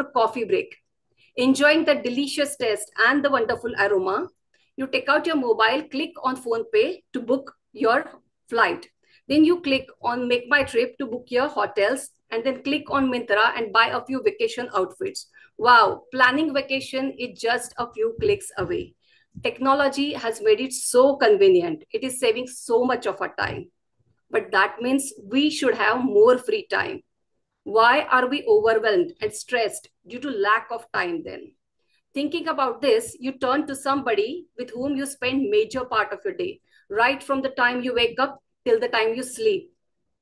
your coffee break, enjoying the delicious taste and the wonderful aroma. You take out your mobile, click on phone pay to book your flight. Then you click on make my trip to book your hotels, and then click on Myntra and buy a few vacation outfits. Wow, planning vacation is just a few clicks away. Technology has made it so convenient. It is saving so much of our time. But that means we should have more free time. Why are we overwhelmed and stressed due to lack of time then? Thinking about this, you turn to somebody with whom you spend major part of your day, right from the time you wake up till the time you sleep.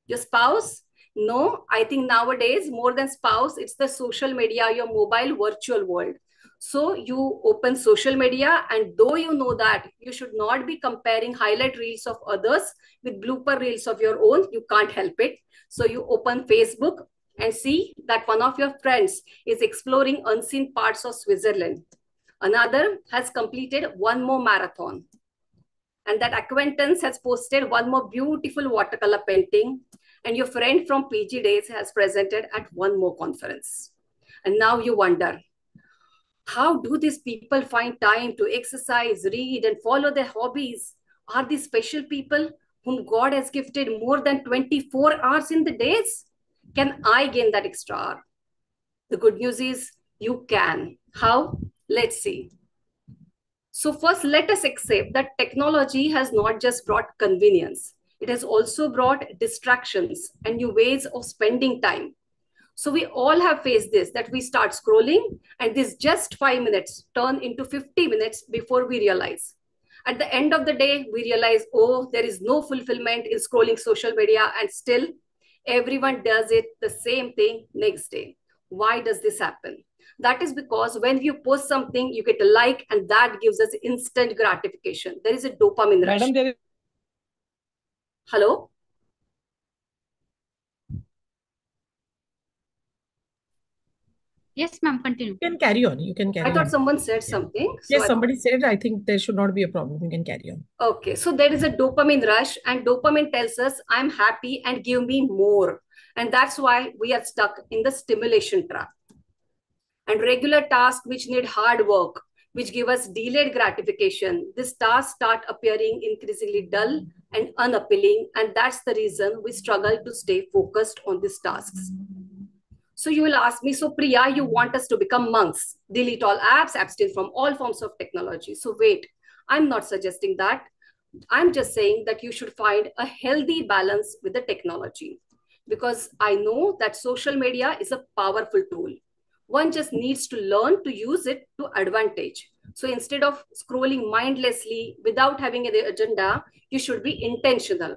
Your spouse? No, I think nowadays more than spouse, it's the social media, your mobile virtual world. So you open social media, and though you know that you should not be comparing highlight reels of others with blooper reels of your own, you can't help it. So you open Facebook and see that one of your friends is exploring unseen parts of Switzerland. Another has completed one more marathon. And that acquaintance has posted one more beautiful watercolor painting. And your friend from PG days has presented at one more conference. And now you wonder, how do these people find time to exercise, read, and follow their hobbies? Are these special people whom God has gifted more than 24 hours in the days? Can I gain that extra hour? The good news is you can. How? Let's see. So first, let us accept that technology has not just brought convenience. It has also brought distractions and new ways of spending time. So we all have faced this, that we start scrolling and this just 5 minutes turn into 50 minutes before we realize. At the end of the day, we realize, oh, there is no fulfillment in scrolling social media, and still everyone does it the same thing next day. Why does this happen? That is because when you post something, you get a like, and that gives us instant gratification. There is a dopamine rush. Madam, there is... Hello? Yes, ma'am, continue. You can carry on. You can carry I on. thought someone said something. So Yes, somebody said, I think there should not be a problem. You can carry on. Okay, so there is a dopamine rush, and dopamine tells us I'm happy and give me more. And that's why we are stuck in the stimulation trap. And regular tasks which need hard work, which give us delayed gratification, these tasks start appearing increasingly dull and unappealing. And that's the reason we struggle to stay focused on these tasks. So you will ask me, so Priya, you want us to become monks, delete all apps, abstain from all forms of technology. So wait, I'm not suggesting that. I'm just saying that you should find a healthy balance with the technology, because I know that social media is a powerful tool. One just needs to learn to use it to advantage. So instead of scrolling mindlessly without having an agenda, you should be intentional.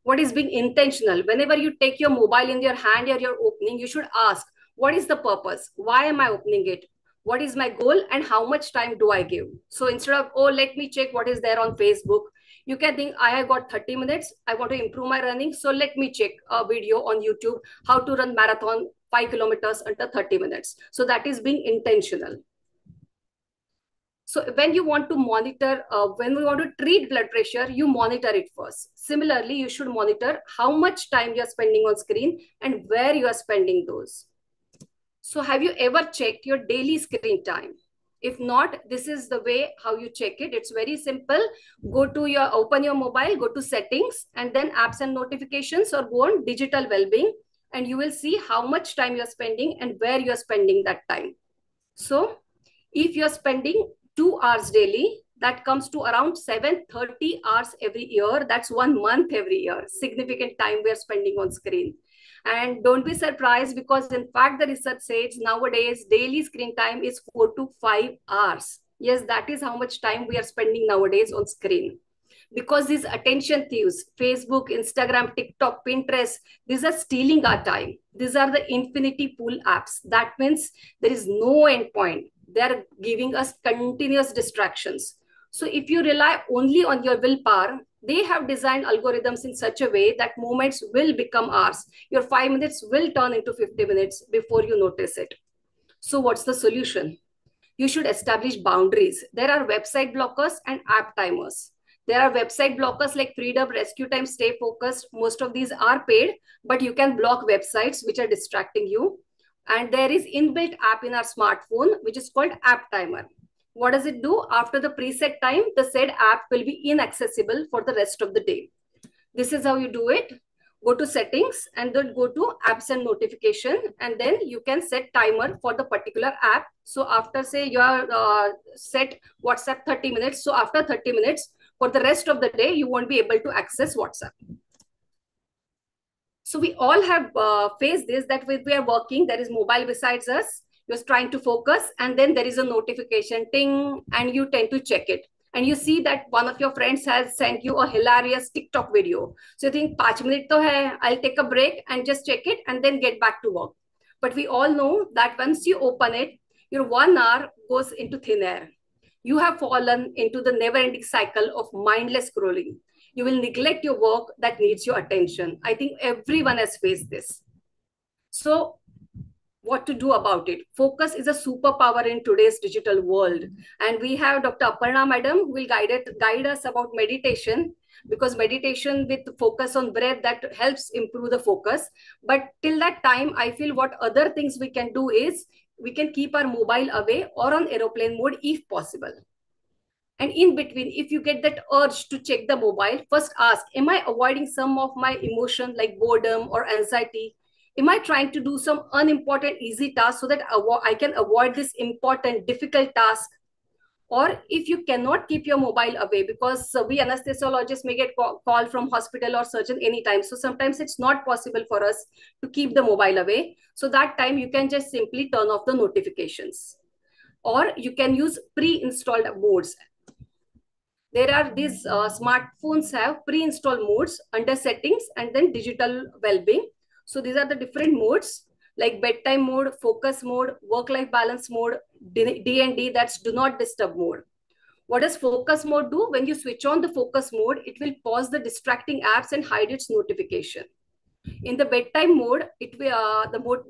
What is being intentional? Whenever you take your mobile in your hand or you're opening, you should ask, what is the purpose? Why am I opening it? What is my goal and how much time do I give? So instead of, oh, let me check what is there on Facebook, you can think, I have got 30 minutes. I want to improve my running. So let me check a video on YouTube, how to run marathon 5 kilometers under 30 minutes. So that is being intentional. So when you want to monitor, when we want to treat blood pressure, you monitor it first. Similarly, you should monitor how much time you're spending on screen and where you are spending those. So have you ever checked your daily screen time? If not, this is the way how you check it. It's very simple. Go to your, open your mobile, go to settings, and then apps and notifications, or go on digital well-being, and you will see how much time you're spending and where you're spending that time. So if you're spending 2 hours daily, that comes to around 730 hours every year. That's 1 month every year. Significant time we are spending on screen. And don't be surprised, because in fact, the research says nowadays daily screen time is 4 to 5 hours. Yes, that is how much time we are spending nowadays on screen. Because these attention thieves, Facebook, Instagram, TikTok, Pinterest, these are stealing our time. These are the infinity pool apps. That means there is no end point. They're giving us continuous distractions. So if you rely only on your willpower, they have designed algorithms in such a way that moments will become hours. Your 5 minutes will turn into 50 minutes before you notice it. So what's the solution? You should establish boundaries. There are website blockers and app timers. There are website blockers like Freedom, Rescue Time, Stay Focused. Most of these are paid, but you can block websites which are distracting you. And there is inbuilt app in our smartphone, which is called app timer. What does it do? After the preset time, the said app will be inaccessible for the rest of the day. This is how you do it. Go to settings and then go to apps and notification, and then you can set timer for the particular app. So after say you are set WhatsApp 30 minutes. So after 30 minutes for the rest of the day, you won't be able to access WhatsApp. So we all have faced this, that when we are working, there is mobile besides us, you're trying to focus, and then there is a notification, ting, and you tend to check it. And you see that one of your friends has sent you a hilarious TikTok video. So you think, 5 minutes to hai, I'll take a break and just check it and then get back to work. But we all know that once you open it, your 1 hour goes into thin air. You have fallen into the never-ending cycle of mindless scrolling. You will neglect your work that needs your attention. I think everyone has faced this. So what to do about it? Focus is a superpower in today's digital world. And we have Dr. Aparna madam who will guide us about meditation, because meditation with focus on breath, that helps improve the focus. But till that time, I feel what other things we can do is we can keep our mobile away or on aeroplane mode if possible. And in between, if you get that urge to check the mobile, first ask, am I avoiding some of my emotion like boredom or anxiety? Am I trying to do some unimportant, easy task so that I can avoid this important, difficult task? Or if you cannot keep your mobile away, because we anesthesiologists may get call from hospital or surgeon anytime. So sometimes it's not possible for us to keep the mobile away. So that time you can just simply turn off the notifications. Or you can use pre-installed modes. There are these smartphones have pre-installed modes under settings and then digital well-being. So these are the different modes like bedtime mode, focus mode, work-life balance mode, D&D, that's do not disturb mode. What does focus mode do? When you switch on the focus mode, it will pause the distracting apps and hide its notification. In the bedtime mode,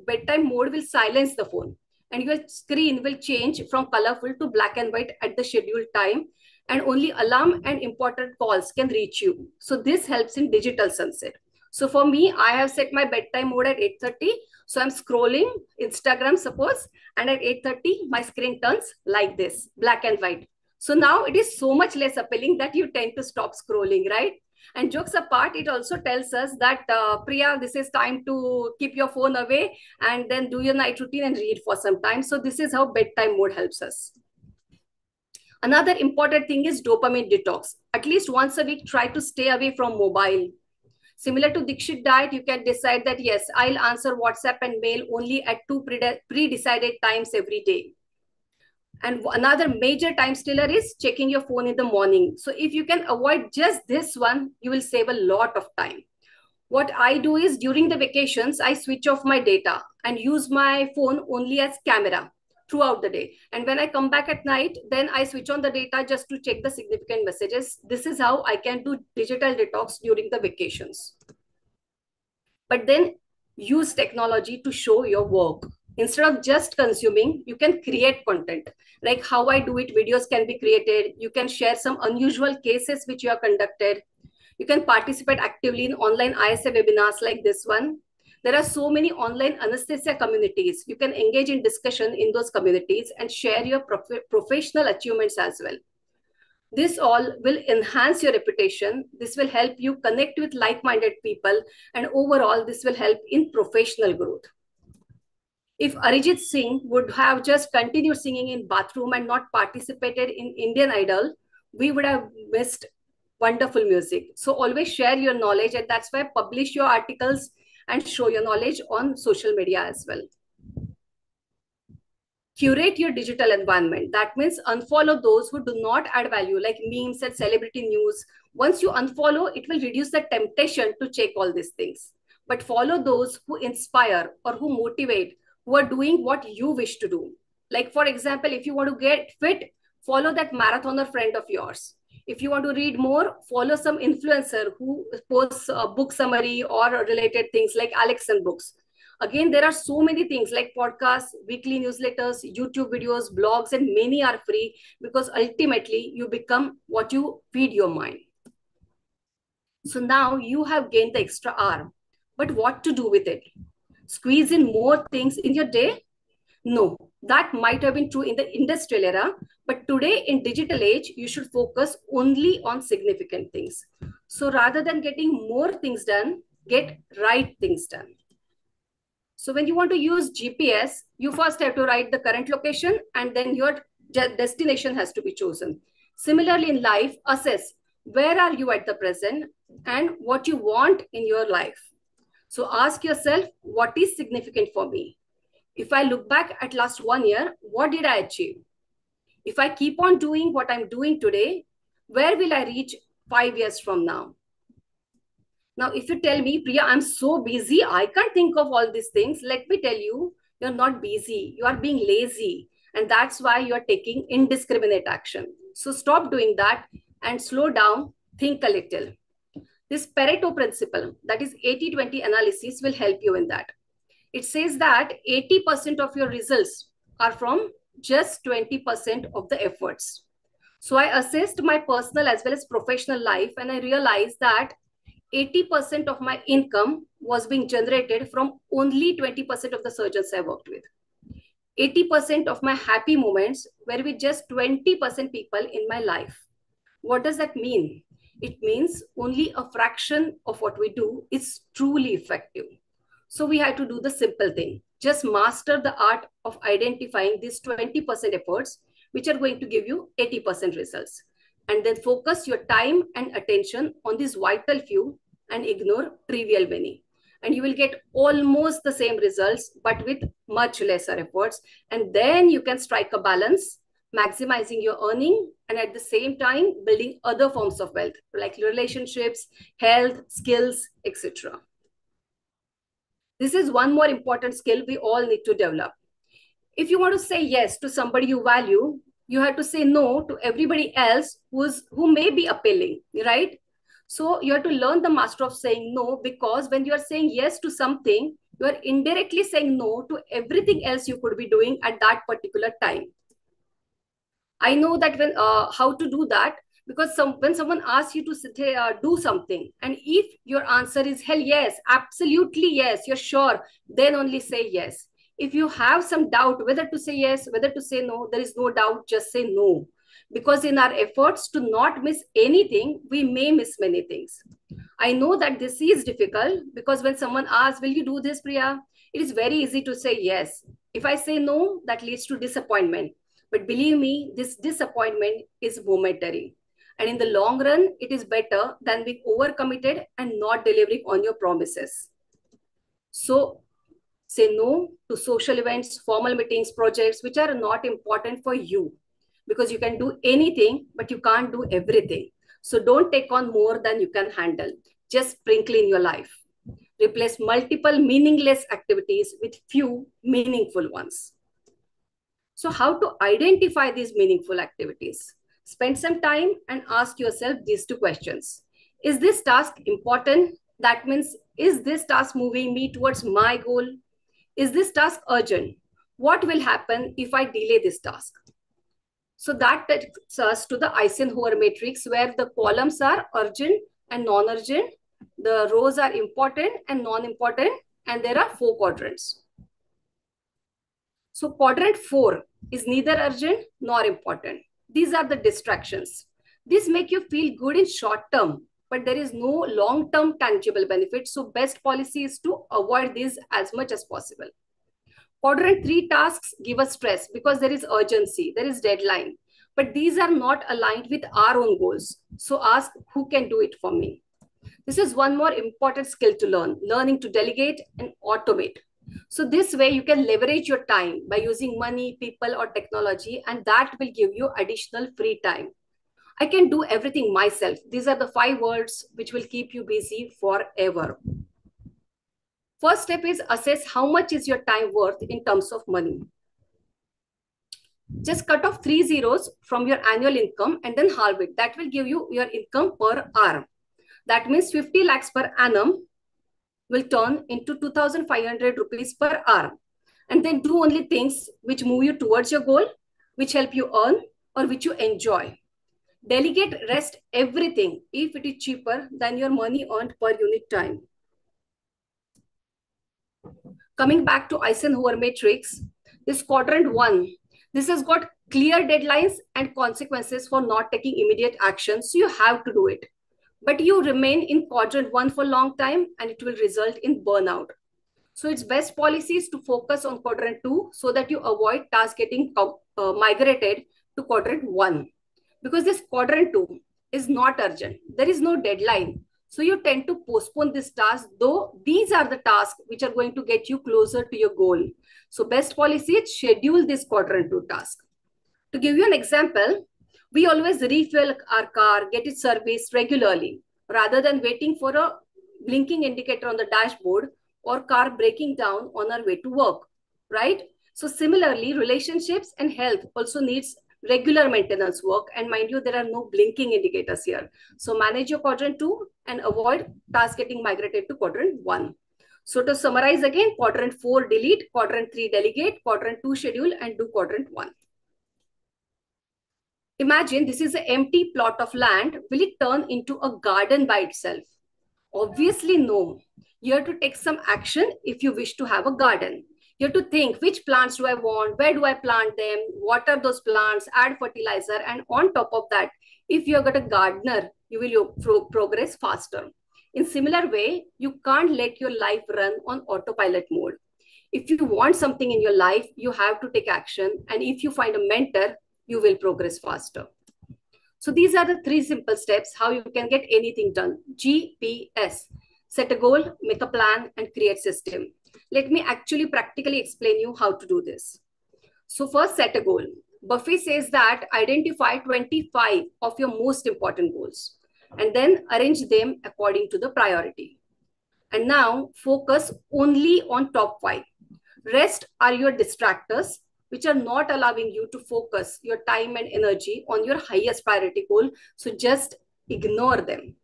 bedtime mode will silence the phone, and your screen will change from colorful to black and white at the scheduled time, and only alarm and important calls can reach you. So this helps in digital sunset. So for me, I have set my bedtime mode at 8:30. So I'm scrolling Instagram, suppose, and at 8:30, my screen turns like this, black and white. So now it is so much less appealing that you tend to stop scrolling, right? And jokes apart, it also tells us that, Priya, this is time to keep your phone away and then do your night routine and read for some time. So this is how bedtime mode helps us. Another important thing is dopamine detox. At least once a week, try to stay away from mobile. Similar to Dikshit diet, you can decide that, yes, I'll answer WhatsApp and mail only at 2 pre-decided times every day. And another major time stealer is checking your phone in the morning. So if you can avoid just this one, you will save a lot of time. What I do is during the vacations, I switch off my data and use my phone only as camera throughout the day. And when I come back at night, then I switch on the data just to check the significant messages. This is how I can do digital detox during the vacations. But then use technology to show your work. Instead of just consuming, you can create content. Like how I do it, videos can be created. You can share some unusual cases which you have conducted. You can participate actively in online ISA webinars like this one. There are so many online anesthesia communities. You can engage in discussion in those communities and share your professional achievements as well. This all will enhance your reputation. This will help you connect with like-minded people. And overall, this will help in professional growth. If Arijit Singh would have just continued singing in bathroom and not participated in Indian Idol, we would have missed wonderful music. So always share your knowledge, and that's why publish your articles and show your knowledge on social media as well. Curate your digital environment. That means unfollow those who do not add value, like memes and celebrity news. Once you unfollow, it will reduce the temptation to check all these things. But follow those who inspire or who motivate, who are doing what you wish to do. Like, for example, if you want to get fit, follow that marathoner friend of yours. If you want to read more, follow some influencer who posts a book summary or related things like Alex and Books. Again, there are so many things like podcasts, weekly newsletters, YouTube videos, blogs, and many are free, because ultimately you become what you feed your mind. So now you have gained the extra hour, but what to do with it? squeeze in more things in your day? No, that might have been true in the industrial era, but today in digital age, you should focus only on significant things. So rather than getting more things done, get right things done. So when you want to use GPS, you first have to write the current location and then your destination has to be chosen. Similarly in life, assess where are you at the present and what you want in your life. So ask yourself, what is significant for me? If I look back at last 1 year, what did I achieve? If I keep on doing what I'm doing today, where will I reach 5 years from now? Now, if you tell me, Priya, I'm so busy, I can't think of all these things. Let me tell you, you're not busy. You are being lazy. And that's why you're taking indiscriminate action. So stop doing that and slow down, think a little. This Pareto principle, that is 80-20 analysis, will help you in that. It says that 80% of your results are from just 20% of the efforts. So I assessed my personal as well as professional life and I realized that 80% of my income was being generated from only 20% of the surgeons I worked with. 80% of my happy moments were with just 20% people in my life. What does that mean? It means only a fraction of what we do is truly effective. So we have to do the simple thing. Just master the art of identifying these 20% efforts, which are going to give you 80% results. And then focus your time and attention on this vital few and ignore trivial many. And you will get almost the same results, but with much lesser efforts. And then you can strike a balance, maximizing your earning and at the same time building other forms of wealth like relationships, health, skills, etc. This is one more important skill we all need to develop. If you want to say yes to somebody you value, you have to say no to everybody else who may be appealing, right? So you have to learn the master of saying no, because when you are saying yes to something, you are indirectly saying no to everything else you could be doing at that particular time. I know that when how to do that, because when someone asks you to do something, and if your answer is hell yes, absolutely yes, you're sure, then only say yes. If you have some doubt whether to say yes, whether to say no, there is no doubt, just say no. Because in our efforts to not miss anything, we may miss many things. I know that this is difficult because when someone asks, will you do this, Priya? It is very easy to say yes. If I say no, that leads to disappointment. But believe me, this disappointment is momentary. And in the long run, it is better than being overcommitted and not delivering on your promises. So say no to social events, formal meetings, projects, which are not important for you. Because you can do anything, but you can't do everything. So don't take on more than you can handle. Just sprinkle in your life. Replace multiple meaningless activities with few meaningful ones. So how to identify these meaningful activities? Spend some time and ask yourself these two questions. Is this task important? That means, is this task moving me towards my goal? Is this task urgent? What will happen if I delay this task? So that takes us to the Eisenhower matrix, where the columns are urgent and non-urgent. The rows are important and non-important, and there are 4 quadrants. So quadrant 4 is neither urgent nor important. These are the distractions. These make you feel good in short term, but there is no long-term tangible benefit. So best policy is to avoid these as much as possible. Quadrant 3 tasks give us stress because there is urgency, there is deadline, but these are not aligned with our own goals. So ask who can do it for me. This is one more important skill to learn, learning to delegate and automate. So this way you can leverage your time by using money, people, or technology, and that will give you additional free time. I can do everything myself. These are the 5 words which will keep you busy forever. First step is assess how much is your time worth in terms of money. Just cut off 3 zeros from your annual income and then halve it. That will give you your income per hour. That means 50 lakhs per annum will turn into 2,500 rupees per hour. And then do only things which move you towards your goal, which help you earn, or which you enjoy. Delegate rest everything if it is cheaper than your money earned per unit time. Coming back to Eisenhower matrix, this quadrant 1, this has got clear deadlines and consequences for not taking immediate action. So you have to do it. But you remain in quadrant 1 for a long time and it will result in burnout. So its best policy is to focus on quadrant 2 so that you avoid tasks getting migrated to quadrant 1. Because this quadrant 2 is not urgent. There is no deadline. So you tend to postpone this task, though these are the tasks which are going to get you closer to your goal. So best policy is schedule this quadrant 2 task. To give you an example, we always refuel our car, get it serviced regularly, rather than waiting for a blinking indicator on the dashboard or car breaking down on our way to work, right? So similarly, relationships and health also needs regular maintenance work. And mind you, there are no blinking indicators here. So manage your quadrant 2 and avoid tasks getting migrated to quadrant 1. So to summarize again, quadrant 4 delete, quadrant 3 delegate, quadrant 2 schedule, and do quadrant 1. Imagine this is an empty plot of land. Will it turn into a garden by itself? Obviously, no. You have to take some action if you wish to have a garden. You have to think, which plants do I want? Where do I plant them? What are those plants? Add fertilizer. And on top of that, if you've got a gardener, you will progress faster. In similar way, you can't let your life run on autopilot mode. If you want something in your life, you have to take action. And if you find a mentor, you will progress faster. So these are the 3 simple steps how you can get anything done. GPS. Set a goal, make a plan, and create system. Let me actually practically explain you how to do this. So first, set a goal. Buffett says that identify 25 of your most important goals and then arrange them according to the priority. And now focus only on top 5. Rest are your distractors, which are not allowing you to focus your time and energy on your highest priority goal. So just ignore them.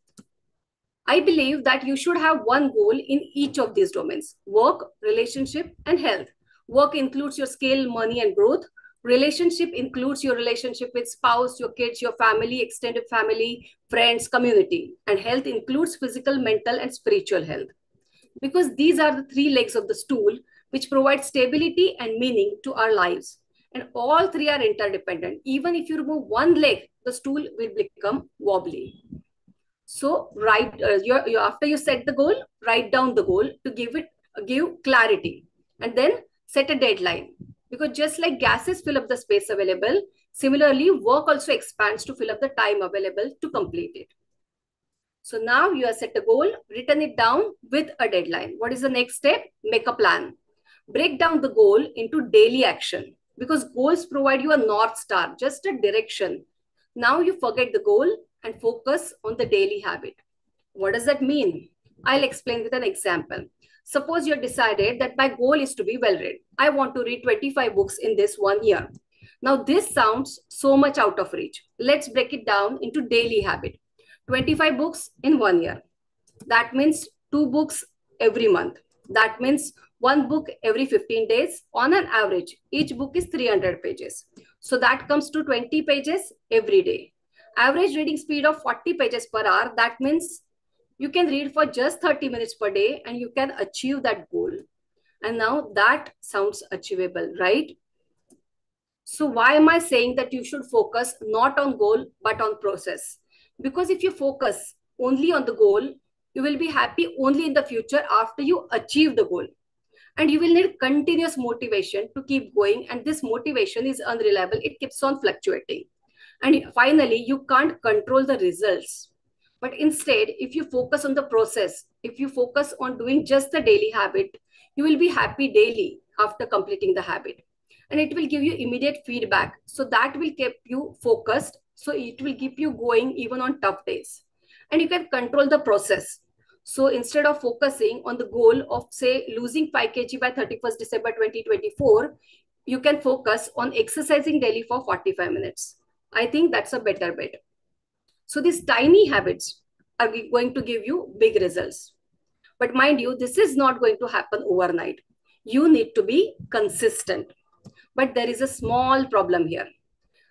I believe that you should have one goal in each of these domains: work, relationship, and health. Work includes your skill, money, and growth. Relationship includes your relationship with spouse, your kids, your family, extended family, friends, community. And health includes physical, mental, and spiritual health. Because these are the 3 legs of the stool which provide stability and meaning to our lives. And all 3 are interdependent. Even if you remove one leg, the stool will become wobbly. So after you set the goal, write down the goal to give clarity, and then set a deadline. Because just like gases fill up the space available, similarly, work also expands to fill up the time available to complete it. So now you have set a goal, written it down with a deadline. What is the next step? Make a plan. Break down the goal into daily action, because goals provide you a North Star, just a direction. Now you forget the goal and focus on the daily habit. What does that mean? I'll explain with an example. Suppose you decided that my goal is to be well read. I want to read 25 books in this 1 year. Now this sounds so much out of reach. Let's break it down into daily habit. 25 books in 1 year. That means 2 books every month. That means 1 book every 15 days. On an average, each book is 300 pages. So that comes to 20 pages every day. Average reading speed of 40 pages per hour. That means you can read for just 30 minutes per day and you can achieve that goal. And now that sounds achievable, right? So why am I saying that you should focus not on goal, but on process? Because if you focus only on the goal, you will be happy only in the future after you achieve the goal. And you will need continuous motivation to keep going. And this motivation is unreliable. It keeps on fluctuating. And finally, you can't control the results. But instead, if you focus on the process, if you focus on doing just the daily habit, you will be happy daily after completing the habit. And it will give you immediate feedback. So that will keep you focused. So it will keep you going even on tough days. And you can control the process. So instead of focusing on the goal of, say, losing 5 kg by 31st December 2024, you can focus on exercising daily for 45 minutes. I think that's a better bet. So these tiny habits are going to give you big results. But mind you, this is not going to happen overnight. You need to be consistent. But there is a small problem here.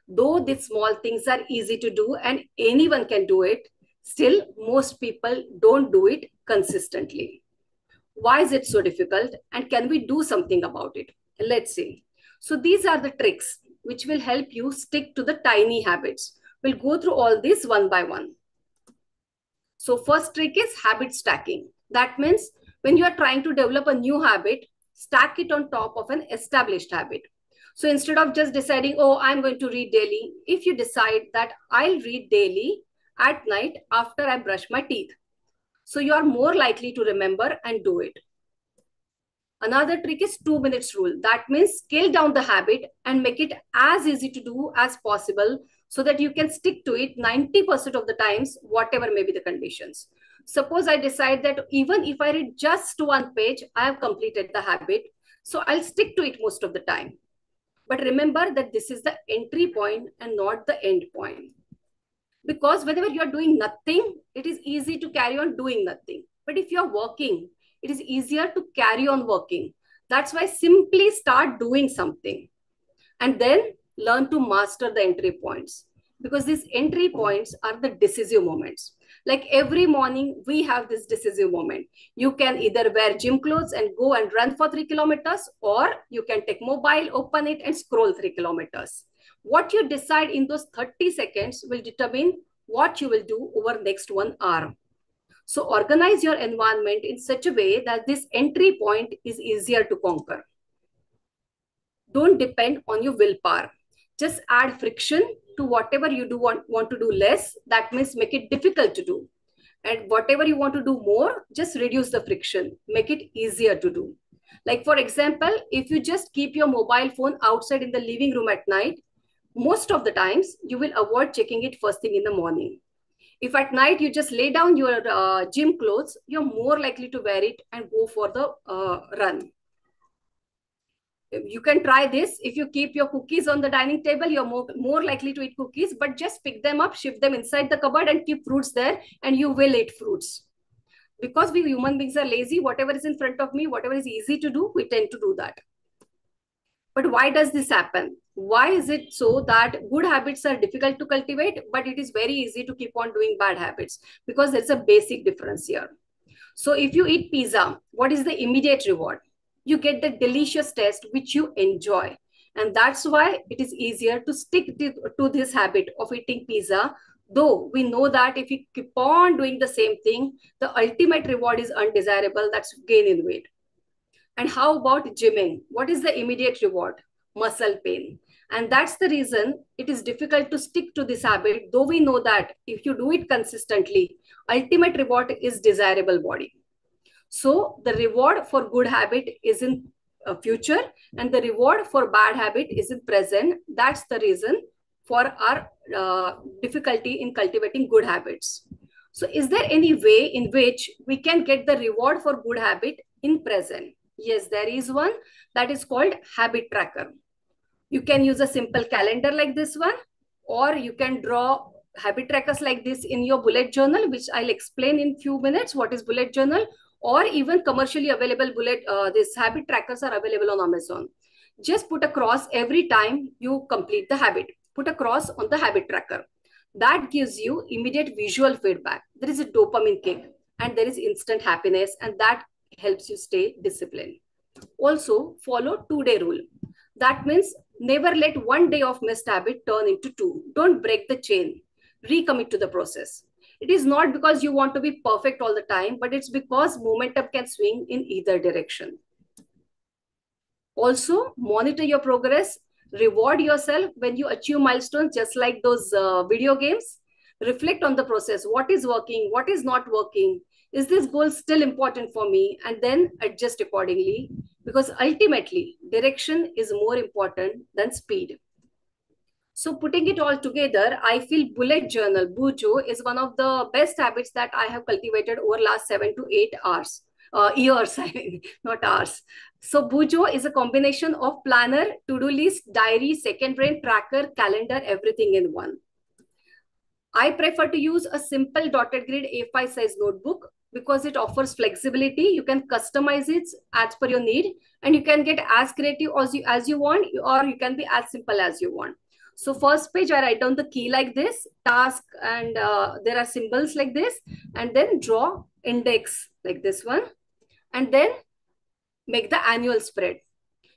Though these small things are easy to do and anyone can do it, still most people don't do it consistently. Why is it so difficult? And can we do something about it? Let's see. So these are the tricks which will help you stick to the tiny habits. We'll go through all these one by one. So first trick is habit stacking. That means when you are trying to develop a new habit, stack it on top of an established habit. So instead of just deciding, oh, I'm going to read daily, if you decide that I'll read daily at night after I brush my teeth, so you are more likely to remember and do it. Another trick is 2 minutes rule. That means scale down the habit and make it as easy to do as possible so that you can stick to it 90% of the times, whatever may be the conditions. Suppose I decide that even if I read just one page, I have completed the habit. So I'll stick to it most of the time. But remember that this is the entry point and not the end point. Because whenever you are doing nothing, it is easy to carry on doing nothing. But if you are working, it is easier to carry on working. That's why simply start doing something and then learn to master the entry points, because these entry points are the decisive moments. Like every morning, we have this decisive moment. You can either wear gym clothes and go and run for 3 kilometers, or you can take mobile, open it and scroll 3 kilometers. What you decide in those 30 seconds will determine what you will do over next 1 hour. So organize your environment in such a way that this entry point is easier to conquer. Don't depend on your willpower. Just add friction to whatever you do want to do less. That means make it difficult to do. And whatever you want to do more, just reduce the friction. Make it easier to do. Like for example, if you just keep your mobile phone outside in the living room at night, most of the times you will avoid checking it first thing in the morning. If at night you just lay down your gym clothes, you're more likely to wear it and go for the run. You can try this. If you keep your cookies on the dining table, you're more likely to eat cookies, but just pick them up, shift them inside the cupboard and keep fruits there and you will eat fruits. Because we human beings are lazy, whatever is in front of me, whatever is easy to do, we tend to do that. But why does this happen? Why is it so that good habits are difficult to cultivate, but it is very easy to keep on doing bad habits? Because there's a basic difference here. So if you eat pizza, what is the immediate reward? You get the delicious taste which you enjoy. And that's why it is easier to stick to this habit of eating pizza. Though we know that if you keep on doing the same thing, the ultimate reward is undesirable. That's gain in weight. And how about gymming? What is the immediate reward? Muscle pain. And that's the reason it is difficult to stick to this habit, though we know that if you do it consistently, ultimate reward is desirable body. So the reward for good habit is in future and the reward for bad habit is in present. That's the reason for our difficulty in cultivating good habits. So is there any way in which we can get the reward for good habit in present? Yes, there is one that is called habit tracker. You can use a simple calendar like this one, or you can draw habit trackers like this in your bullet journal, which I'll explain in few minutes what is bullet journal, or even commercially available these habit trackers are available on Amazon. Just put a cross every time you complete the habit. Put a cross on the habit tracker. That gives you immediate visual feedback. There is a dopamine kick and there is instant happiness, and that helps you stay disciplined. Also, follow 2-day rule. That means never let 1 day of missed habit turn into 2. Don't break the chain. Recommit to the process. It is not because you want to be perfect all the time, but it's because momentum can swing in either direction. Also, monitor your progress. Reward yourself when you achieve milestones, just like those video games. Reflect on the process. What is working? What is not working? Is this goal still important for me? And then adjust accordingly, because ultimately direction is more important than speed. So putting it all together, I feel bullet journal, Bujo, is one of the best habits that I have cultivated over last 7 to 8 hours. Years, I mean, not hours. So Bujo is a combination of planner, to-do list, diary, second brain, tracker, calendar, everything in one. I prefer to use a simple dotted grid A5 size notebook because it offers flexibility. You can customize it as per your need, and you can get as creative as you want, or you can be as simple as you want. So first page, I write down the key like this, task, and there are symbols like this, and then draw index like this one. And then make the annual spread.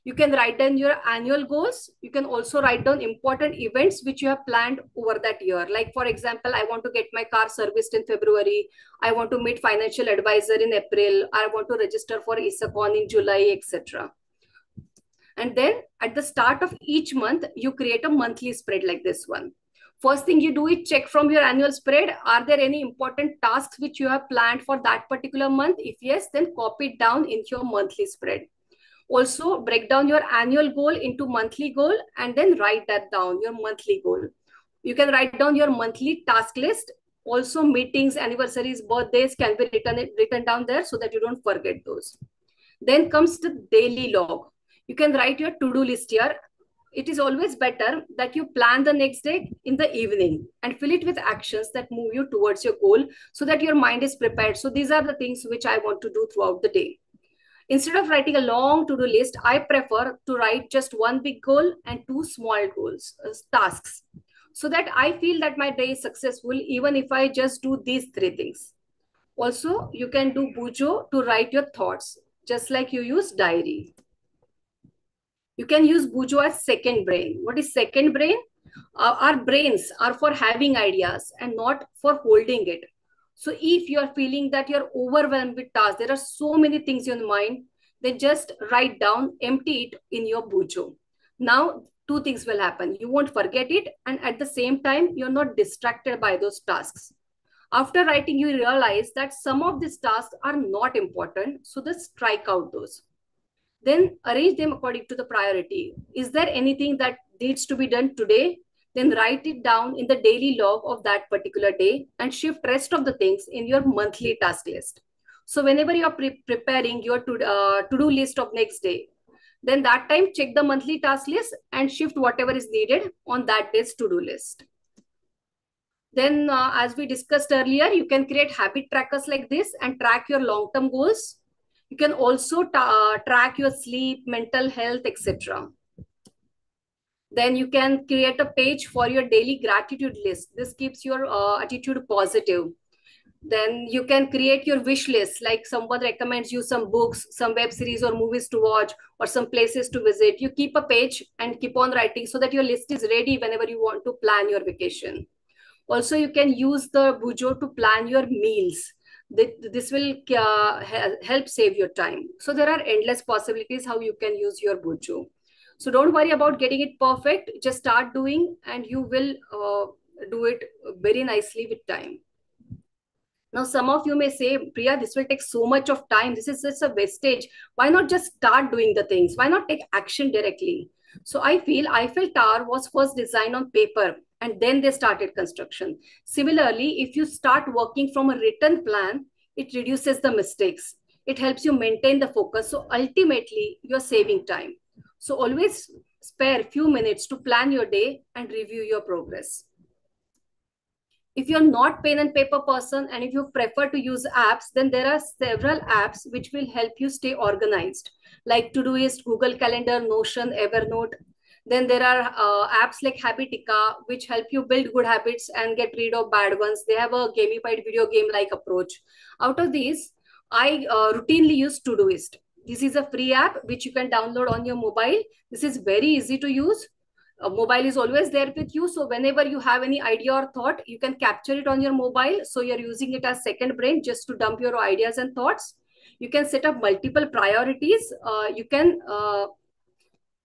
You can write down your annual goals. You can also write down important events which you have planned over that year. Like, for example, I want to get my car serviced in February. I want to meet financial advisor in April. I want to register for ISACON in July, etc. And then at the start of each month, you create a monthly spread like this one. First thing you do is check from your annual spread. Are there any important tasks which you have planned for that particular month? If yes, then copy it down into your monthly spread. Also, break down your annual goal into monthly goal and then write that down, your monthly goal. You can write down your monthly task list. Also, meetings, anniversaries, birthdays can be written down there so that you don't forget those. Then comes the daily log. You can write your to-do list here. It is always better that you plan the next day in the evening and fill it with actions that move you towards your goal so that your mind is prepared. So these are the things which I want to do throughout the day. Instead of writing a long to-do list, I prefer to write just one big goal and two small goals, tasks, so that I feel that my day is successful even if I just do these three things. Also, you can do bujo to write your thoughts, just like you use diary. You can use bujo as second brain. What is second brain? Our brains are for having ideas and not for holding it. So if you are feeling that you're overwhelmed with tasks, there are so many things in your mind, then just write down, empty it in your bujo. Now, two things will happen. You won't forget it, and at the same time, you're not distracted by those tasks. After writing, you realize that some of these tasks are not important, so just strike out those. Then arrange them according to the priority. Is there anything that needs to be done today? Then write it down in the daily log of that particular day and shift rest of the things in your monthly task list. So whenever you're preparing your to-do list of next day, then that time check the monthly task list and shift whatever is needed on that day's to-do list. Then as we discussed earlier, you can create habit trackers like this and track your long-term goals. You can also track your sleep, mental health, etc. Then you can create a page for your daily gratitude list. This keeps your attitude positive. Then you can create your wish list, like someone recommends you some books, some web series or movies to watch, or some places to visit. You keep a page and keep on writing so that your list is ready whenever you want to plan your vacation. Also, you can use the bujo to plan your meals. This will help save your time. So there are endless possibilities how you can use your bujo. So don't worry about getting it perfect. Just start doing and you will do it very nicely with time. Now, some of you may say, Priya, this will take so much of time. This is just a wastage. Why not just start doing the things? Why not take action directly? So I feel Eiffel Tower was first designed on paper and then they started construction. Similarly, if you start working from a written plan, it reduces the mistakes. It helps you maintain the focus. So ultimately, you're saving time. So always spare a few minutes to plan your day and review your progress. If you're not pen and paper person and if you prefer to use apps, then there are several apps which will help you stay organized, like Todoist, Google Calendar, Notion, Evernote. Then there are apps like Habitica, which help you build good habits and get rid of bad ones. They have a gamified video game-like approach. Out of these, I routinely use Todoist. This is a free app which you can download on your mobile. This is very easy to use. A mobile is always there with you. So whenever you have any idea or thought, you can capture it on your mobile. So you're using it as second brain just to dump your ideas and thoughts. You can set up multiple priorities. You can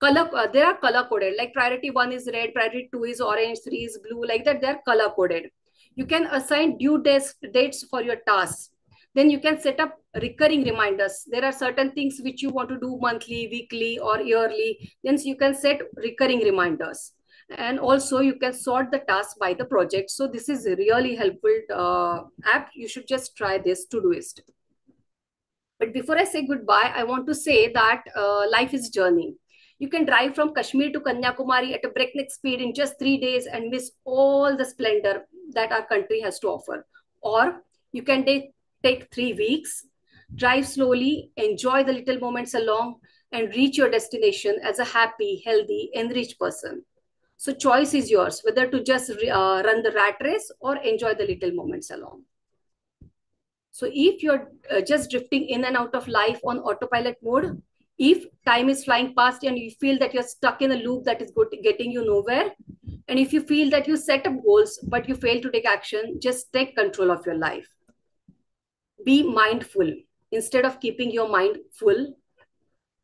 there are color coded, like priority 1 is red, priority 2 is orange, 3 is blue, like that. They're color coded. You can assign due dates for your tasks. Then you can set up recurring reminders. There are certain things which you want to do monthly, weekly, or yearly. Then you can set recurring reminders. And also you can sort the tasks by the project. So this is a really helpful app. You should just try this Todoist. But before I say goodbye, I want to say that life is a journey. You can drive from Kashmir to Kanyakumari at a breakneck speed in just 3 days and miss all the splendor that our country has to offer. Or you can take 3 weeks, drive slowly, enjoy the little moments along, and reach your destination as a happy, healthy, enriched person. So choice is yours, whether to just run the rat race or enjoy the little moments along. So if you're just drifting in and out of life on autopilot mode, if time is flying past and you feel that you're stuck in a loop that is getting you nowhere, and if you feel that you set up goals but you fail to take action, just take control of your life. Be mindful instead of keeping your mind full.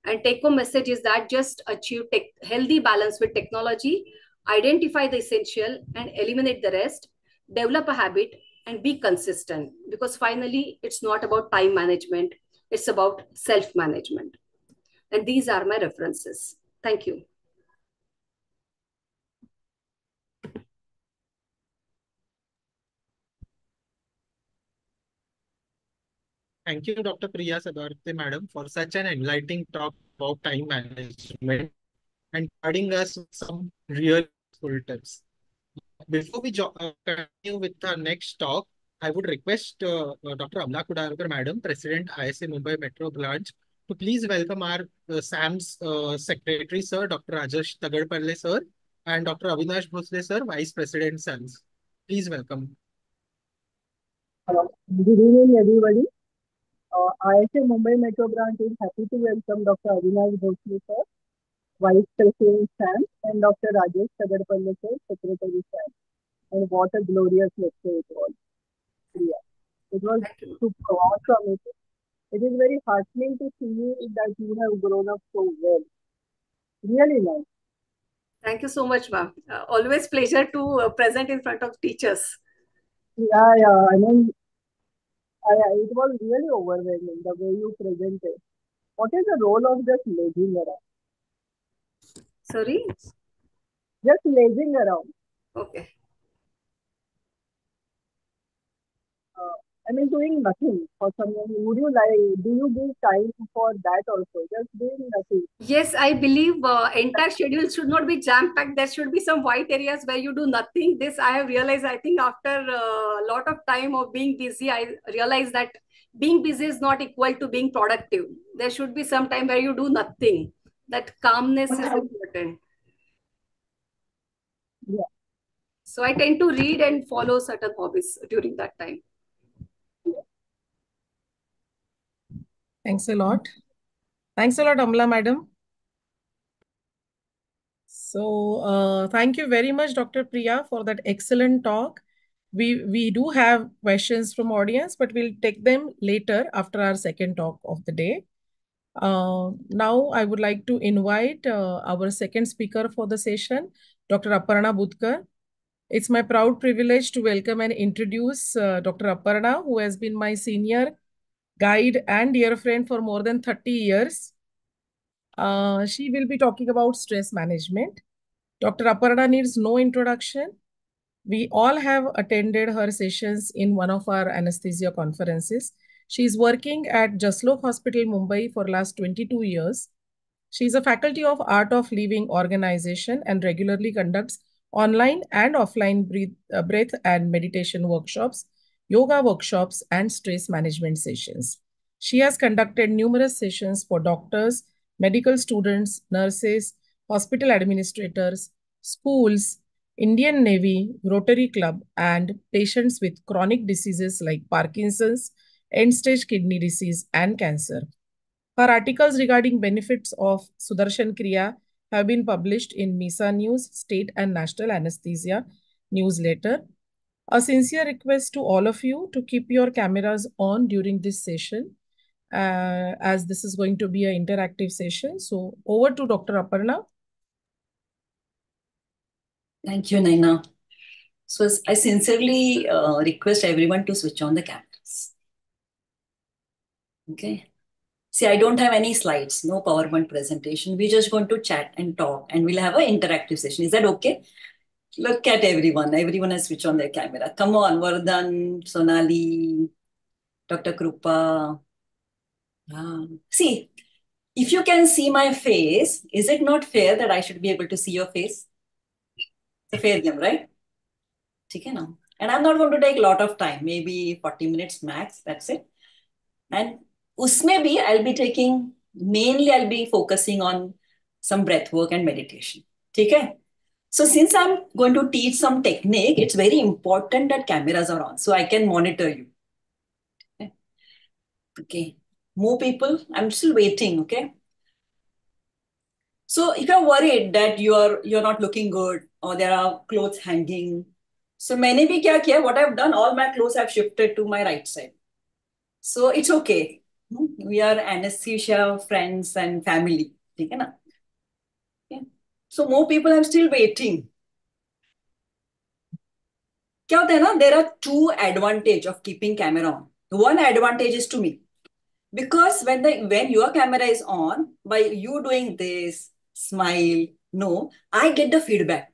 And take home message is that just achieve healthy balance with technology, identify the essential and eliminate the rest, develop a habit and be consistent, because finally it's not about time management, it's about self management. And these are my references. Thank you. Thank you, Dr. Priya Sadarthi, madam, for such an enlightening talk about time management and providing us with some real useful tips. Before we continue with our next talk, I would request Dr. Amla Kudalkar, madam, President ISA Mumbai Metro Branch, to please welcome our SAMS Secretary, sir, Dr. Rajesh Tagadpalle, sir, and Dr. Avinash Bhosle, sir, Vice President SAMS. Please welcome. Good evening, everybody. ISA Mumbai Metro Branch is happy to welcome Dr. Avinash Bhosle, sir, Vice President SAMS, and Dr. Rajesh Tagadpalle, sir, Secretary SAMS. And what a glorious lecture it was. Yeah. It was super awesome. It is very heartening to see that you have grown up so well. Really nice. Thank you so much, ma'am. Always pleasure to present in front of teachers. Yeah, yeah. I mean, it was really overwhelming the way you presented. What is the role of just lazing around? Sorry? Just lazing around. Okay. I mean, doing nothing for someone. Would you like, do you give time for that also? Just doing nothing. Yes, I believe entire schedule should not be jam-packed. There should be some white areas where you do nothing. This I have realized, I think after a lot of time of being busy, I realized that being busy is not equal to being productive. There should be some time where you do nothing. That calmness is important. Yeah. So I tend to read and follow certain hobbies during that time. Thanks a lot. Thanks a lot, Amla, madam. So thank you very much, Dr. Priya, for that excellent talk. We do have questions from audience, but we'll take them later after our second talk of the day. Now I would like to invite our second speaker for the session, Dr. Aparna Budkar. It's my proud privilege to welcome and introduce Dr. Aparna, who has been my senior guide and dear friend for more than 30 years. She will be talking about stress management. Dr. Aparna needs no introduction. We all have attended her sessions in one of our anesthesia conferences. She is working at Jaslok Hospital, Mumbai for last 22 years. She is a faculty of Art of Living organization and regularly conducts online and offline breath and meditation workshops, yoga workshops, and stress management sessions. She has conducted numerous sessions for doctors, medical students, nurses, hospital administrators, schools, Indian Navy, Rotary Club, and patients with chronic diseases like Parkinson's, end-stage kidney disease, and cancer. Her articles regarding benefits of Sudarshan Kriya have been published in MISA News, State and National Anesthesia newsletter. A sincere request to all of you to keep your cameras on during this session, as this is going to be an interactive session. So over to Dr. Aparna. Thank you, Naina. So I sincerely request everyone to switch on the cameras. Okay. See, I don't have any slides, no PowerPoint presentation. We're just going to chat and talk, and we'll have an interactive session. Is that okay? Look at everyone. Everyone has switched on their camera. Come on, Vardhan, Sonali, Dr. Krupa. See, if you can see my face, is it not fair that I should be able to see your face? It's a fair game, right? Okay, now. And I'm not going to take a lot of time, maybe 40 minutes max, that's it. And usme bhi I'll be focusing on some breath work and meditation. Okay? So since I'm going to teach some technique, it's very important that cameras are on so I can monitor you. Okay? Okay. More people, I'm still waiting. Okay. So if you're worried that you're not looking good or there are clothes hanging, so मैंने भी क्या किया? What I've done, all my clothes have shifted to my right side. So it's okay. We are anesthesia friends and family. ठीक है ना? Yeah. So more people, I'm still waiting. क्या होता है ना? There are two advantage of keeping camera on. One advantage is to me. Because when your camera is on, by you doing this, smile, no, I get the feedback.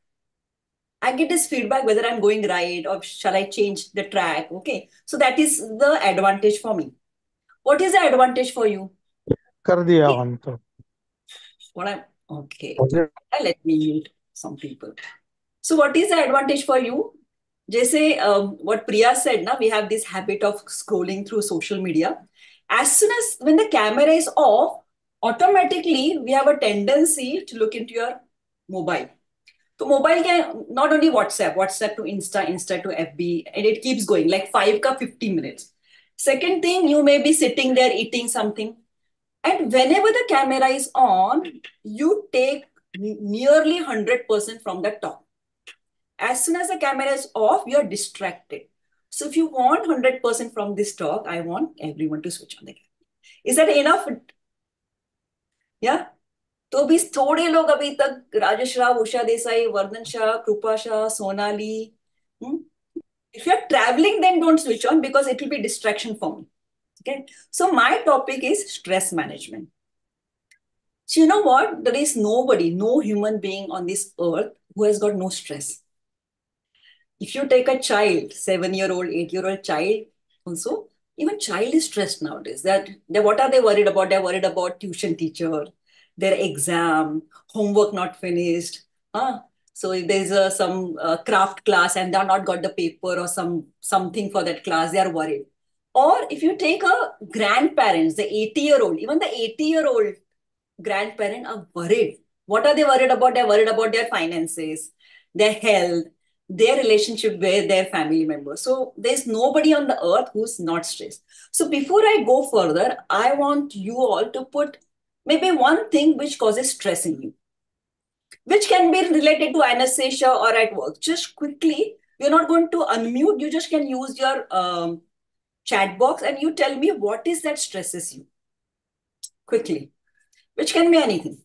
I get this feedback whether I'm going right or shall I change the track. Okay. So that is the advantage for me. What is the advantage for you? कर दिया on तो What I'm okay. Let me mute some people. So what is the advantage for you? Jesse, what Priya said, na, we have this habit of scrolling through social media. As soon as when the camera is off, automatically we have a tendency to look into your mobile. So mobile can not only WhatsApp to Insta, Insta to FB, and it keeps going like 50 minutes. Second thing, you may be sitting there eating something. And whenever the camera is on, you take nearly 100% from the top. As soon as the camera is off, you're distracted. So if you want 100% from this talk, I want everyone to switch on the camera. Is that enough? Yeah? तो भी थोड़े लोग अभी तक राजेश राव, उषा देसाई, वर्धन शाह, कृपा Shah, Sonali. If you're traveling, then don't switch on because it will be distraction for me. Okay. So my topic is stress management. So you know what? There is nobody, no human being on this earth who has got no stress. If you take a child, 7-year-old, 8-year-old child, also, even child is stressed nowadays. What are they worried about? They're worried about tuition teacher, their exam, homework not finished. So if there's some craft class and they're not got the paper or something for that class, they are worried. Or if you take a grandparents, the 80-year-old, even the 80-year-old grandparent are worried. What are they worried about? They're worried about their finances, their health, their relationship with their family members. So there's nobody on the earth who's not stressed. So before I go further, I want you all to put maybe one thing which causes stress in you, which can be related to anesthesia or at work. Just quickly, you're not going to unmute. You just can use your chat box and you tell me what is that stresses you quickly, which can be anything.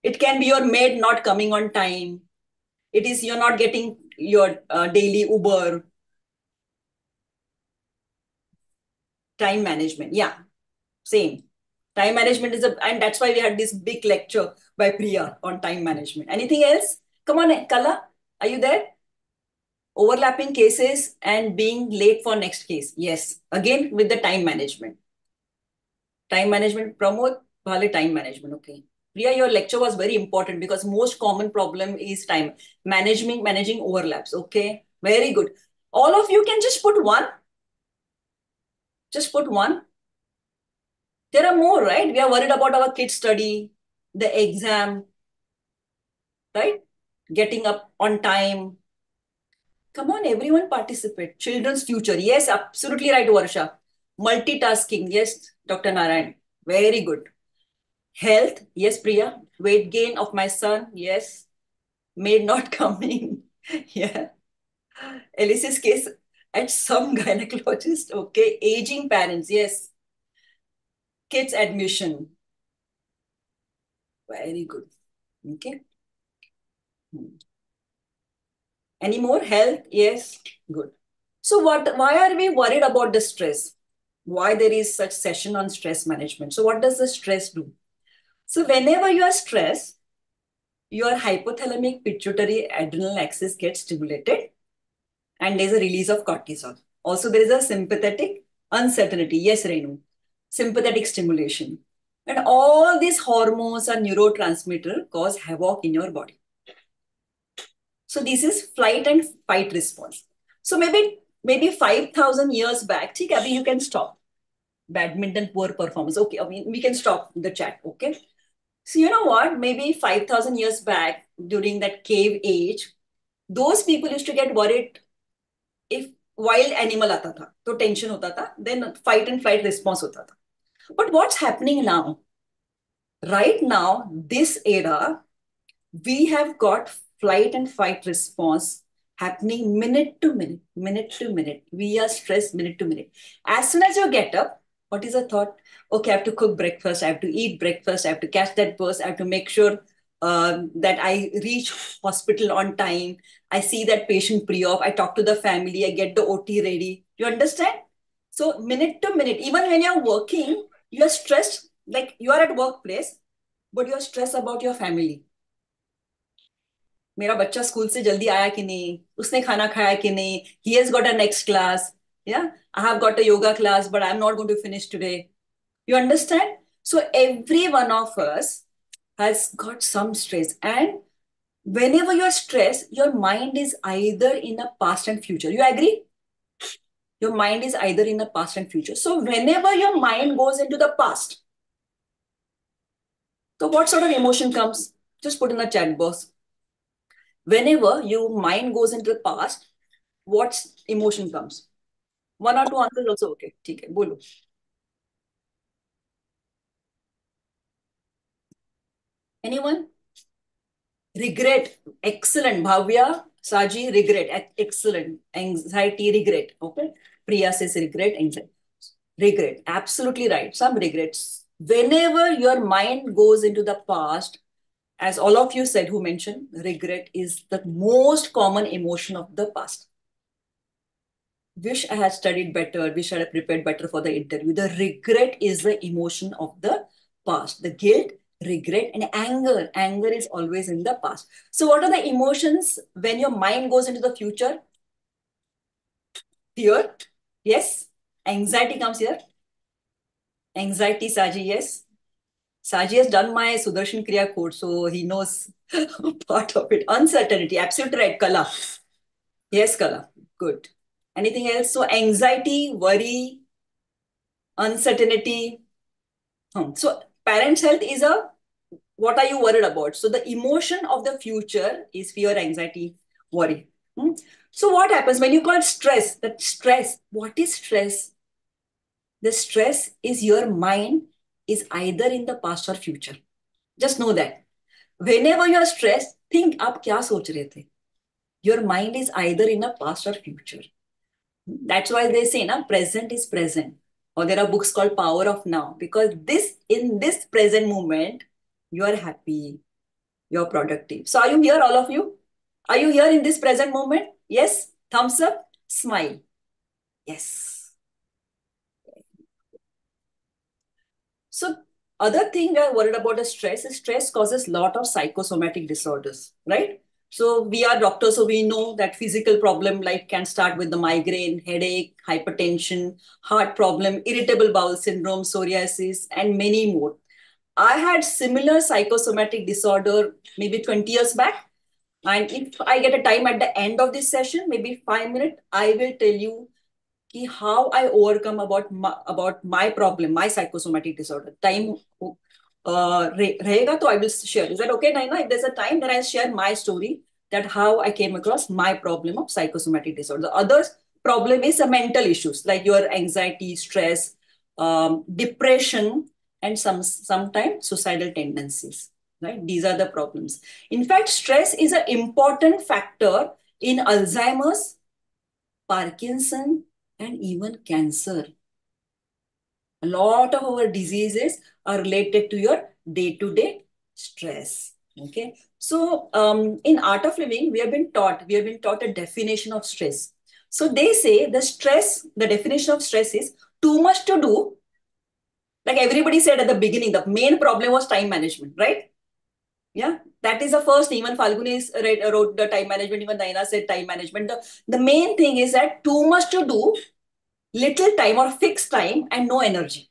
It can be your maid not coming on time. It is you're not getting your daily Uber. Time management. Yeah, same. Time management is and that's why we had this big lecture by Priya on time management. Anything else? Come on, Kala, are you there? Overlapping cases and being late for next case. Yes, again with the time management. Time management, Pramod, Bhale time management. Okay. Priya, your lecture was very important because most common problem is time managing overlaps. Okay, very good. All of you can just put one. Just put one. There are more, right? We are worried about our kids' study, the exam, right? Getting up on time. Come on, everyone participate. Children's future. Yes, absolutely right, Varsha. Multitasking. Yes, Dr. Narayan. Very good. Health. Yes, Priya. Weight gain of my son. Yes. Maid not coming. Yeah. Alice's case at some gynecologist. Okay. Aging parents. Yes. Kids admission. Very good. Okay. Any more? Health? Yes. Good. So why are we worried about the stress? Why there is such session on stress management? So what does the stress do? So whenever you are stressed, your hypothalamic pituitary adrenal axis gets stimulated and there's a release of cortisol. Also, there is a sympathetic uncertainty. Yes, Renu. Sympathetic stimulation. And all these hormones and neurotransmitter cause havoc in your body. So this is flight and fight response. So maybe 5,000 years back, you can stop. Badminton poor performance. Okay, I mean, we can stop the chat. Okay. So you know what? Maybe 5,000 years back during that cave age, those people used to get worried if wild animal आता था तो tension होता था, then fight and flight response होता था. But what's happening now? Right now, this era, we have got flight and fight response happening minute to minute, minute to minute. We are stressed minute to minute. As soon as you get up, what is the thought? Okay, I have to cook breakfast, I have to eat breakfast, I have to catch that bus, I have to make sure that I reach hospital on time. I see that patient pre-op, I talk to the family, I get the OT ready. You understand? So minute to minute, even when you're working, you're stressed, like you are at workplace, but you're stressed about your family. मेरा बच्चा school से जल्दी आया कि नहीं, उसने खाना खाया कि नहीं, he has got a next class, yeah, I have got a yoga class but I'm not going to finish today. You understand? So every one of us has got some stress, and whenever you're stressed, your mind is either in a past and future. You agree? Your mind is either in the past and future. So whenever your mind goes into the past, so what sort of emotion comes? Just put in the chat box. Whenever your mind goes into the past, what emotion comes? One or two answers also okay. ठीक है, बोलो. Anyone? Regret. Excellent. Bhavya, Saji, regret. Excellent. Anxiety, regret. Okay. Priya says regret, anxiety. Regret. Absolutely right. Some regrets. Whenever your mind goes into the past, as all of you said who mentioned, regret is the most common emotion of the past. Wish I had studied better, wish I had prepared better for the interview. The regret is the emotion of the past. The guilt, regret, and anger. Anger is always in the past. So what are the emotions when your mind goes into the future? Fear, yes. Anxiety comes here. Anxiety, Saji, yes. Saji has done my Sudarshan Kriya code, so he knows part of it. Uncertainty, absolute right. Kala. Yes, Kala. Good. Anything else? So anxiety, worry, uncertainty. So parents' health is a, what are you worried about? So the emotion of the future is fear, anxiety, worry. So what happens when you call it stress? That stress, what is stress? The stress is your mind is either in the past or future. Just know that. Whenever you're stressed, think up kya soch rahe the. Your mind is either in a past or future. That's why they say, na, present is present. Or there are books called Power of Now, because in this present moment, you are happy, you're productive. So are you here, all of you? Are you here in this present moment? Yes? Thumbs up, smile. Yes. So other thing we are worried about the stress is stress causes lot of psychosomatic disorders, right? So we are doctors, so we know that physical problem like can start with the migraine, headache, hypertension, heart problem, irritable bowel syndrome, psoriasis, and many more. I had similar psychosomatic disorder maybe 20 years back. And if I get a time at the end of this session, maybe 5 minutes, I will tell you how I overcome about my problem, my psychosomatic disorder. Time rahega, so I will share. Is that okay, Naina? If there's a time, then I'll share my story, that how I came across my problem of psychosomatic disorder. The other problem is mental issues like your anxiety, stress, depression, and sometimes suicidal tendencies. Right? These are the problems. In fact, stress is an important factor in Alzheimer's, Parkinson, and even cancer. A lot of our diseases are related to your day-to-day stress. Okay. So in Art of Living, we have been taught a definition of stress. So they say the definition of stress is too much to do. Like everybody said at the beginning, the main problem was time management, right? Yeah, that is the first. Even Falguni wrote the time management. Even Naina said time management. The main thing is that too much to do, little time or fixed time, and no energy.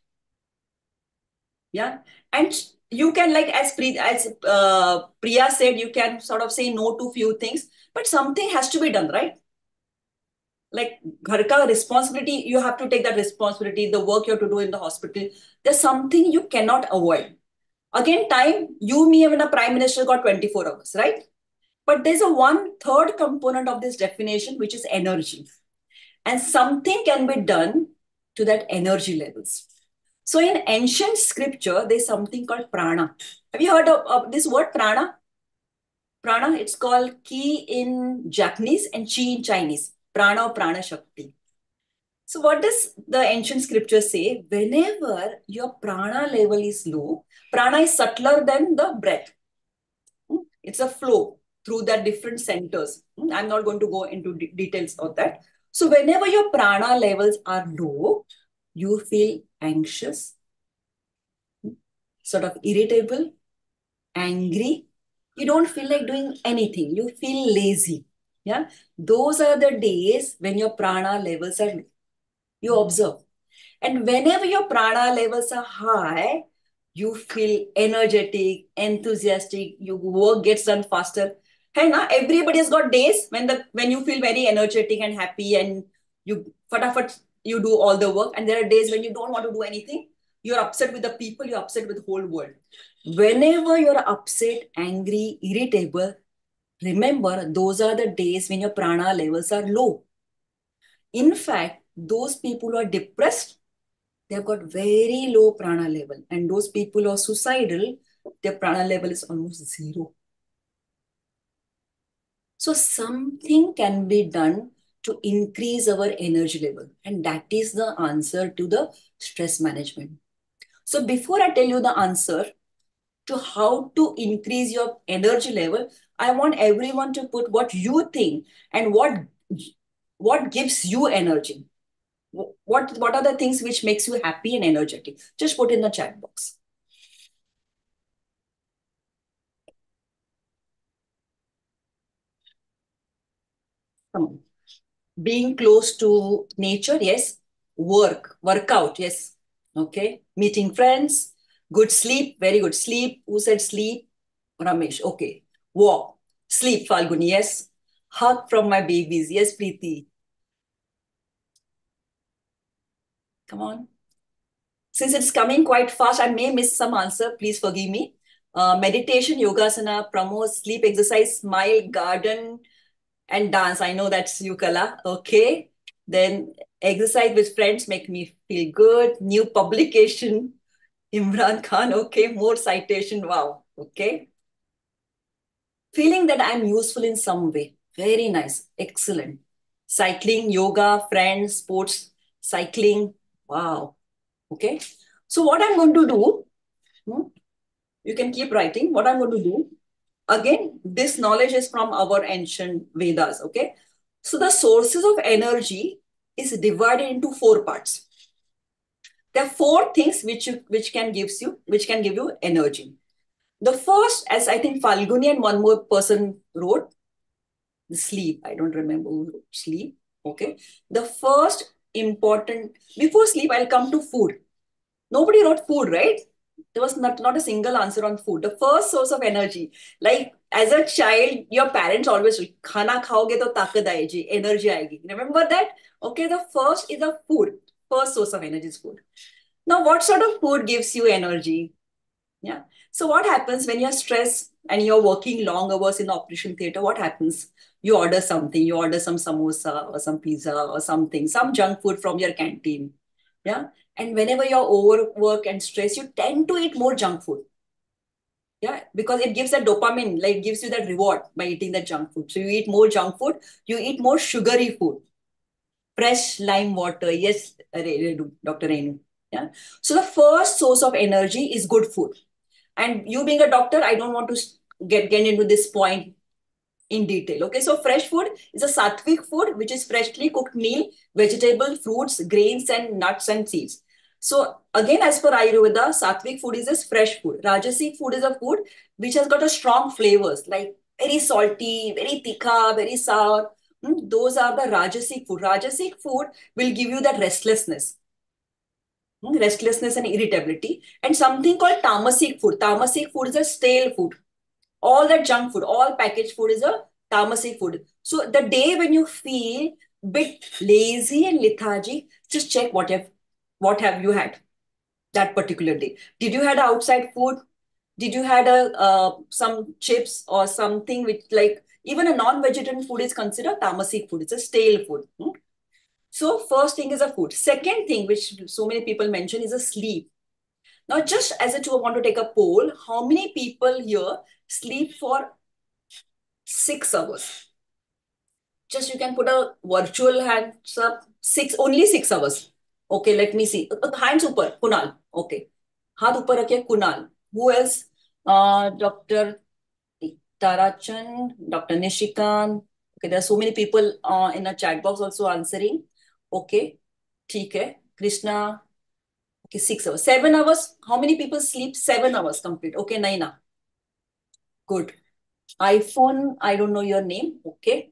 Yeah, and you can, like as Priya said, you can sort of say no to few things, but something has to be done, right? Like ghar ka responsibility, you have to take that responsibility. The work you have to do in the hospital, there's something you cannot avoid. Again, time, you, me, even a prime minister got 24 hours, right? But there's a one third component of this definition, which is energy. and something can be done to that energy levels. So in ancient scripture, there's something called prana. Have you heard of this word prana? Prana, it's called ki in Japanese and chi in Chinese. Prana or prana shakti. So what does the ancient scripture say? Whenever your prana level is low, prana is subtler than the breath. It's a flow through the different centers. I'm not going to go into details of that. So whenever your prana levels are low, you feel anxious, sort of irritable, angry. You don't feel like doing anything. You feel lazy. Yeah. Those are the days when your prana levels are low. You observe. And whenever your prana levels are high, you feel energetic, enthusiastic, your work gets done faster. Hey, now everybody has got days when you feel very energetic and happy and you fatafat, you do all the work. And there are days when you don't want to do anything. You're upset with the people, you're upset with the whole world. Whenever you're upset, angry, irritable, remember those are the days when your prana levels are low. In fact, those people who are depressed, they've got very low prana level. And those people who are suicidal, their prana level is almost zero. So something can be done to increase our energy level. And that is the answer to the stress management. So before I tell you the answer to how to increase your energy level, I want everyone to put what you think and what gives you energy. What are the things which makes you happy and energetic? Just put in the chat box. Come on. Being close to nature, yes. Workout, yes. Okay. Meeting friends, good sleep, very good sleep. Who said sleep? Ramesh, okay. Walk, sleep, Falguni, yes. Hug from my babies, yes, Preeti. Come on. Since it's coming quite fast, I may miss some answer. Please forgive me. Meditation, yogasana, promotes sleep, exercise, smile, garden, and dance. I know that's you, Kala. Okay. Then exercise with friends make me feel good. New publication, Imran Khan. Okay. More citation. Wow. Okay. Feeling that I'm useful in some way. Very nice. Excellent. Cycling, yoga, friends, sports, cycling. Wow. Okay. So what I'm going to do, you can keep writing. What I'm going to do, again, this knowledge is from our ancient Vedas. Okay. So the sources of energy is divided into 4 parts. There are 4 things which can give you energy. The first, as I think Falguni and one more person wrote, sleep. I don't remember who wrote sleep. Okay. The first important, before sleep, I'll come to food. Nobody wrote food, right? There was not a single answer on food. The first source of energy, like as a child, your parents always khana khaoge to takat aayegi, energy aayegi. Remember that? Okay, the first is the food. First source of energy is food. Now, what sort of food gives you energy? Yeah. So what happens when you're stressed and you're working long hours in the operation theater? What happens? You order something. You order some samosa or some pizza or something, some junk food from your canteen. Yeah. And whenever you're overworked and stressed, you tend to eat more junk food. Yeah, because it gives that dopamine, like gives you that reward by eating that junk food. So you eat more junk food, you eat more sugary food. Fresh lime water. Yes, Dr. Renu. Yeah. So the first source of energy is good food. And you being a doctor, I don't want to get into this point in detail. Okay, so fresh food is a sattvic food, which is freshly cooked meal, vegetable, fruits, grains, and nuts and seeds. So again, as per Ayurveda, sattvic food is this fresh food. Rajasic food is a food which has got a strong flavors, like very salty, very tikha, very sour. Those are the Rajasic food. Rajasic food will give you that restlessness. Restlessness and irritability, and something called tamasic food. Tamasic food is a stale food. All that junk food, all packaged food is a tamasic food. So the day when you feel bit lazy and lethargic, just check what have you had that particular day. Did you had outside food? Did you had some chips or something which, like, even a non-vegetarian food is considered tamasic food. It's a stale food. So first thing is a food. Second thing, which so many people mention, is a sleep. Now, just as a tool, I want to take a poll. How many people here sleep for 6 hours? Just you can put a virtual hands up. Only 6 hours. Okay, let me see. Hands upper, Kunal. Okay. Hath upper rakhiye, Kunal. Who else? Dr. Tarachan, Dr. Nishikan. Okay, there are so many people in a chat box also answering. Okay, ठीक है. Krishna. Okay, 6 hours. 7 hours. How many people sleep 7 hours complete? Okay, Naina. Good. iPhone, I don't know your name. Okay.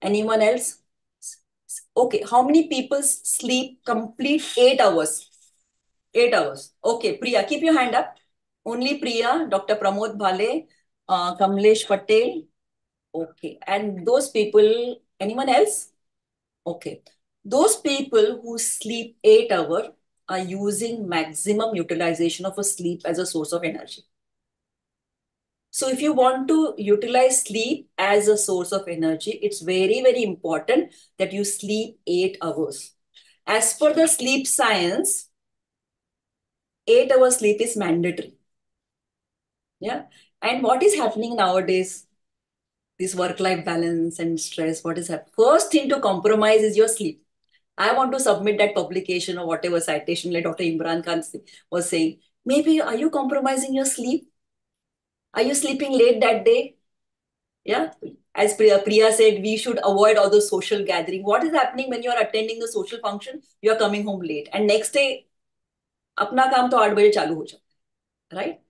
Anyone else? Okay, how many people sleep complete 8 hours? 8 hours. Okay, Priya, keep your hand up. Only Priya, Dr. Pramod Bhale, Kamlesh Patel. Okay, and those people, anyone else? Okay, those people who sleep 8 hours are using maximum utilization of a sleep as a source of energy. So if you want to utilize sleep as a source of energy, it's very, very important that you sleep 8 hours. As per the sleep science, 8 hours sleep is mandatory. Yeah. And what is happening nowadays? This work-life balance and stress, what is happening? First thing to compromise is your sleep. I want to submit that publication or whatever citation like Dr. Imran Khan was saying. Maybe are you compromising your sleep? Are you sleeping late that day? Yeah. As Priya said, we should avoid all the social gathering. What is happening when you are attending the social function? You are coming home late. And next day, apna kaam to 8 baje chalu ho jata hai, right?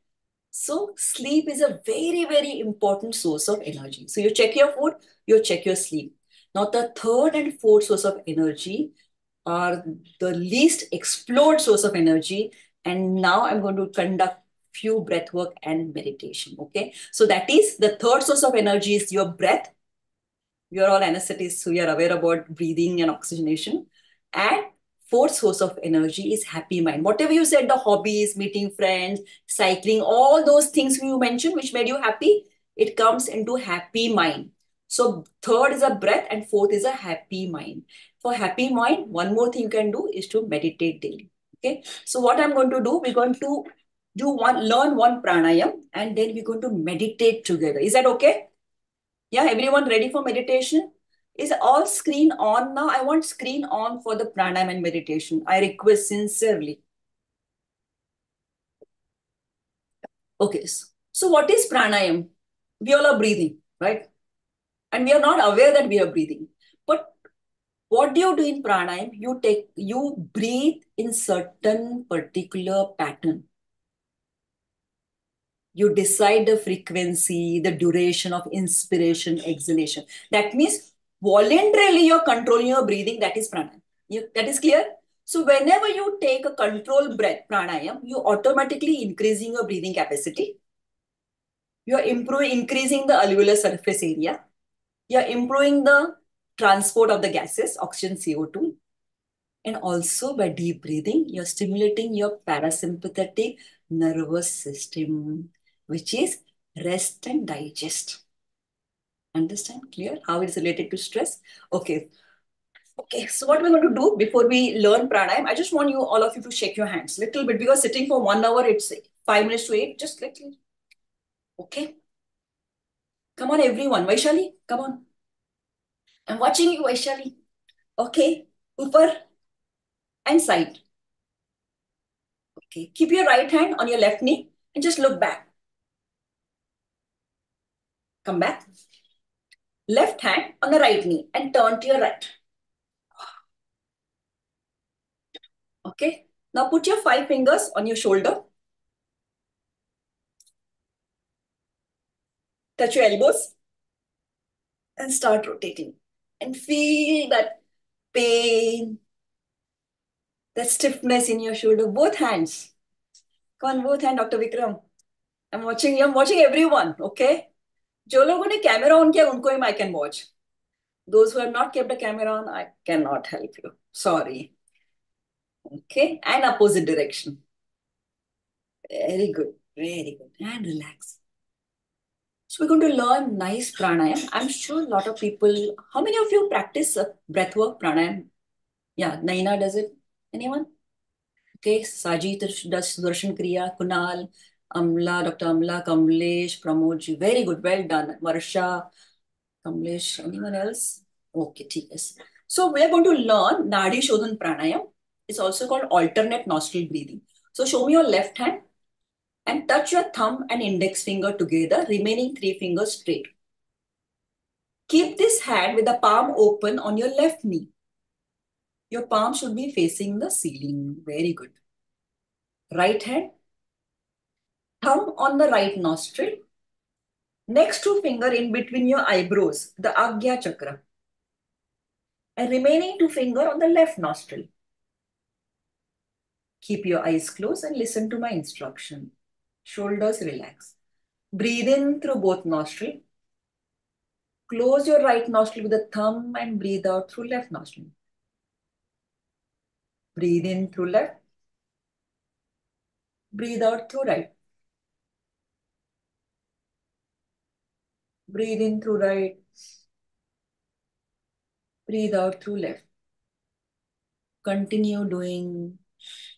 So sleep is a very, very important source of energy. So you check your food, you check your sleep. Now the third and fourth source of energy are the least explored source of energy. And now I'm going to conduct few breath work and meditation. Okay. So that is the third source of energy is your breath. We are all anesthetists, so we are aware about breathing and oxygenation. And fourth source of energy is happy mind. Whatever you said, the hobbies, meeting friends, cycling, all those things you mentioned, which made you happy, it comes into happy mind. So third is a breath and fourth is a happy mind. For happy mind, one more thing you can do is to meditate daily. Okay. So what I'm going to do, we're going to learn one pranayam and then we're going to meditate together. Is that okay? Yeah, everyone ready for meditation? Is all screen on now? I want screen on for the pranayam and meditation. I request sincerely. Okay, so what is pranayam? We all are breathing, right? And we are not aware that we are breathing. But what do you do in pranayam? You breathe in certain particular pattern. You decide the frequency, the duration of inspiration, exhalation. That means voluntarily you're controlling your breathing. That is pranayam. That is clear? So whenever you take a controlled breath, pranayam, you automatically increasing your breathing capacity. You're increasing the alveolar surface area. You're improving the transport of the gases, oxygen, CO2. And also by deep breathing, you're stimulating your parasympathetic nervous system, which is rest and digest. Understand? Clear? How it is related to stress? Okay. Okay, so what we're going to do before we learn pranayam, I just want you, all of you, to shake your hands a little bit because sitting for 1 hour, it's 5 minutes to 8. Just little. Okay. Come on, everyone. Vaishali, come on. I'm watching you, Vaishali. Okay. Upper and side. Okay. Keep your right hand on your left knee and just look back. Come back. Left hand on the right knee and turn to your right. Okay. Now put your 5 fingers on your shoulder. Touch your elbows and start rotating. And feel that pain, that stiffness in your shoulder. Both hands. Come on, both hands, Dr. Vikram. I'm watching you. I'm watching everyone. Okay. जो लोगों ने camera on किया उनको ही I can watch. Those who have not kept the camera on, I cannot help you. Sorry. Okay. And opposite direction. Very good. Very good. And relax. So we're going to learn nice pranayam. I'm sure a lot of people, how many of you practice breathwork pranayam? Yeah, Naina does it. Anyone? Okay, Sajid does Sudarshan Kriya, Kunal, Amla, Dr. Amla, Kamlesh, Pramodji. Very good, well done. Varsha, Kamlesh, anyone else? Okay, yes. So we are going to learn Nadi Shodhan Pranayam. It's also called alternate nostril breathing. So show me your left hand and touch your thumb and index finger together, remaining 3 fingers straight. Keep this hand with the palm open on your left knee. Your palm should be facing the ceiling. Very good. Right hand, thumb on the right nostril. Next 2 finger in between your eyebrows, the Agya Chakra. And remaining 2 finger on the left nostril. Keep your eyes closed and listen to my instruction. Shoulders relax. Breathe in through both nostrils. Close your right nostril with the thumb and breathe out through left nostril. Breathe in through left. Breathe out through right. Breathe in through right. Breathe out through left. Continue doing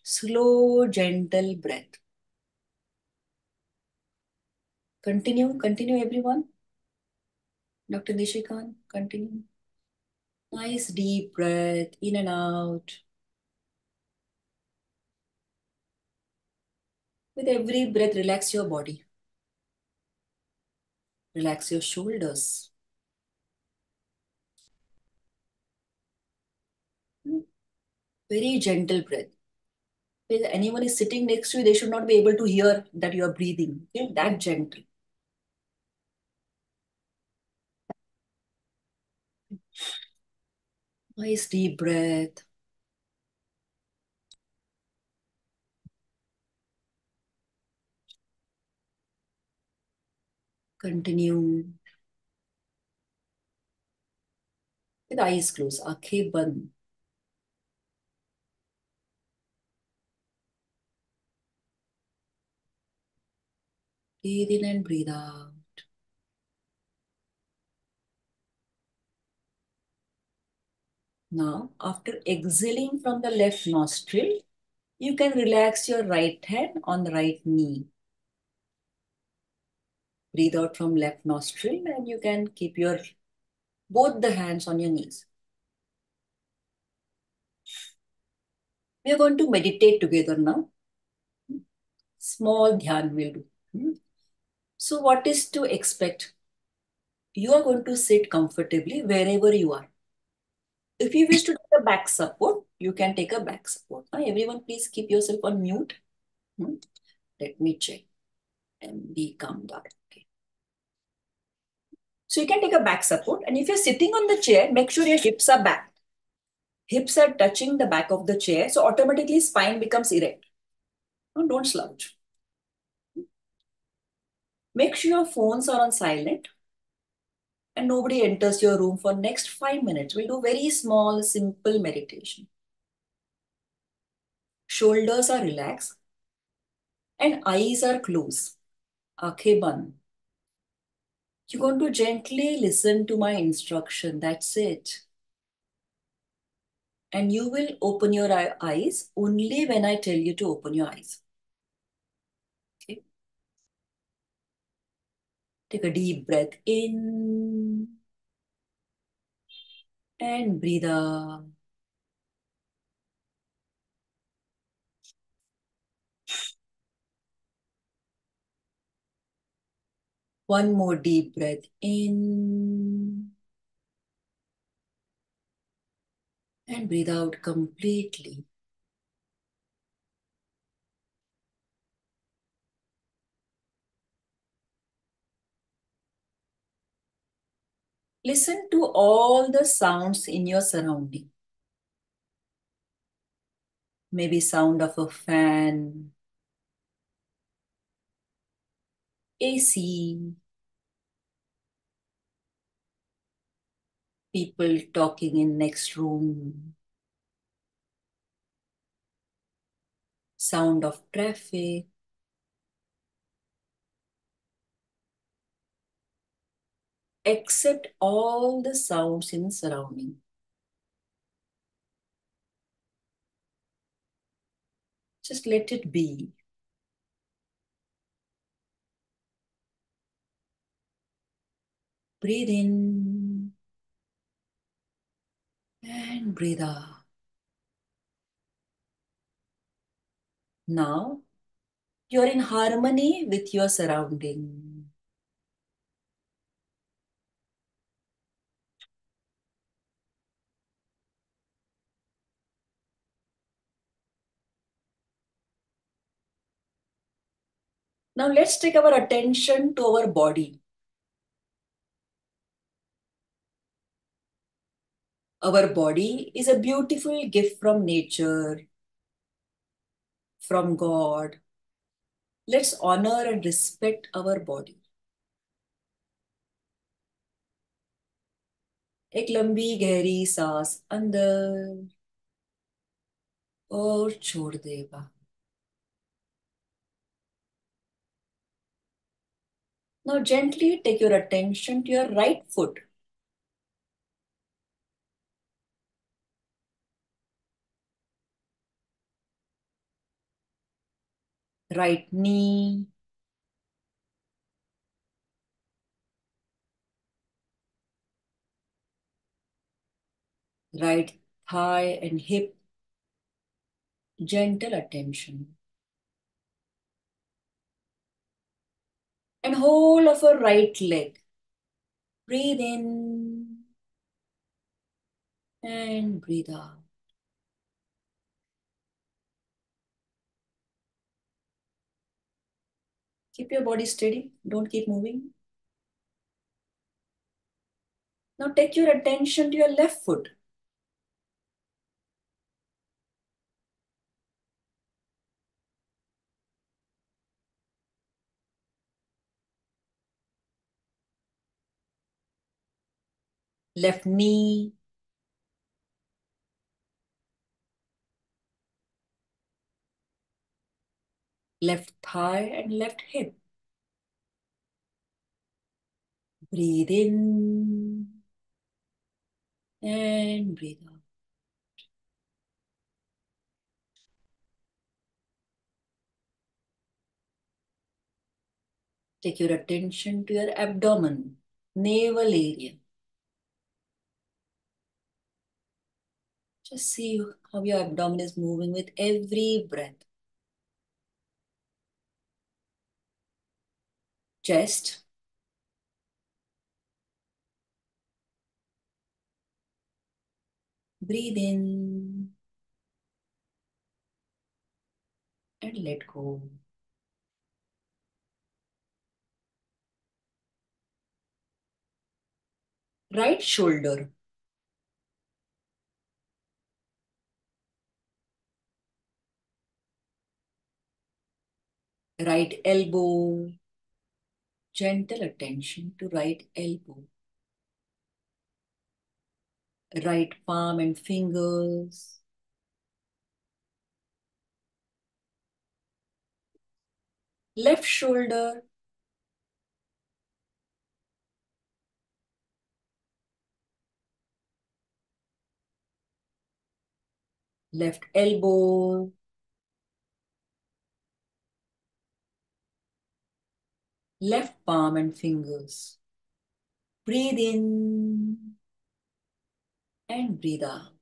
slow, gentle breath. Continue everyone. Dr. Nishikan, continue. Nice deep breath in and out. With every breath, relax your body. Relax your shoulders. Very gentle breath. If anyone is sitting next to you, they should not be able to hear that you are breathing. Okay? That gentle. Nice deep breath. Continue. With eyes closed. Aankhein band. Breathe in and breathe out. Now, after exhaling from the left nostril, you can relax your right hand on the right knee. Breathe out from left nostril and you can keep your both the hands on your knees. We are going to meditate together now. Small dhyan we'll do. So what is to expect? You are going to sit comfortably wherever you are. If you wish to take a back support, you can take a back support. Everyone, please keep yourself on mute. Let me check and be calm down. Okay. So you can take a back support. And if you're sitting on the chair, make sure your hips are back. Hips are touching the back of the chair. So automatically spine becomes erect. No, don't slouch. Make sure your phones are on silent and nobody enters your room for next 5 minutes. We'll do very small, simple meditation. Shoulders are relaxed and eyes are closed. Aankhein band. You're going to gently listen to my instruction. That's it. And you will open your eyes only when I tell you to open your eyes. Okay. Take a deep breath in and breathe out. One more deep breath in and breathe out completely. Listen to all the sounds in your surrounding. Maybe sound of a fan, AC, people talking in next room, sound of traffic. Accept all the sounds in surrounding. Just let it be. Breathe in and breathe out. Now you're in harmony with your surrounding. Now let's take our attention to our body. Our body is a beautiful gift from nature, from God. Let's honor and respect our body. एक लंबी गहरी सांस अंदर और छोड़ दे बाहर. Now gently take your attention to your right foot. Right knee. Right thigh and hip. Gentle attention. And whole of your right leg. Breathe in and breathe out. Keep your body steady. Don't keep moving. Now take your attention to your left foot. Left knee. Left thigh and left hip. Breathe in and breathe out. Take your attention to your abdomen, navel area. Just see how your abdomen is moving with every breath. Chest. Breathe in and let go. Right shoulder. Right elbow. Gentle attention to right elbow. Right palm and fingers. Left shoulder. Left elbow. Left palm and fingers. Breathe in and breathe out.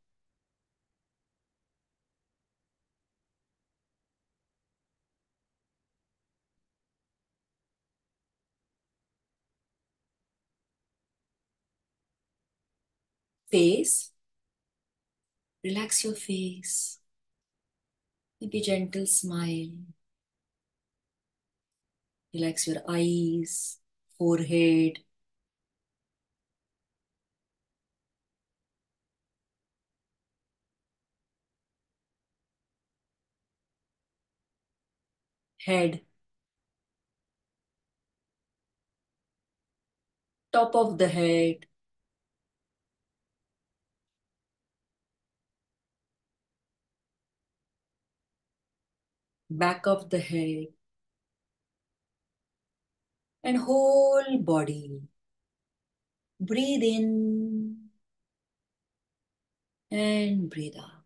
Face. Relax your face. Maybe gentle smile. Relax your eyes, forehead. Head. Top of the head. Back of the head. And whole body. Breathe in and breathe out.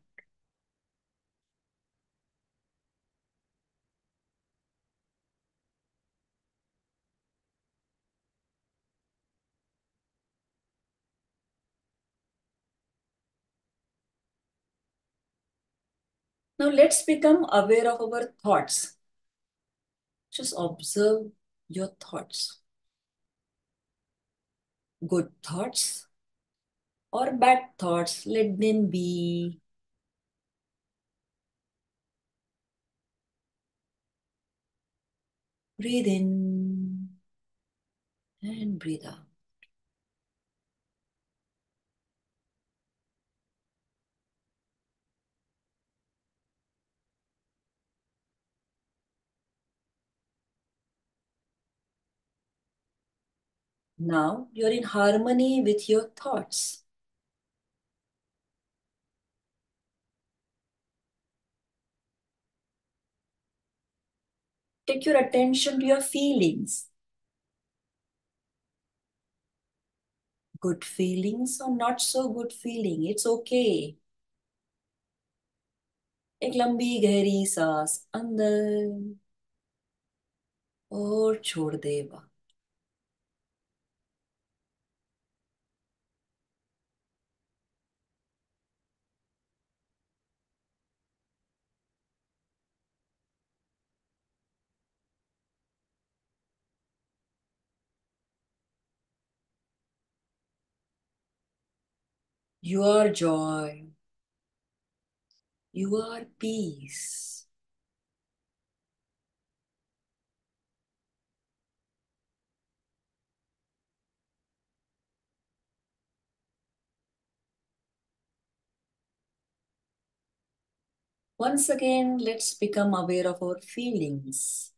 Now let's become aware of our thoughts. Just observe your thoughts. Good thoughts or bad thoughts, let them be. Breathe in and breathe out. Now you're in harmony with your thoughts. Take your attention to your feelings. Good feelings or not so good feeling, it's okay. एक लंबी गहरी सांस अंदर और छोड़ दे बाहर. You are joy. You are peace. Once again, let's become aware of our feelings.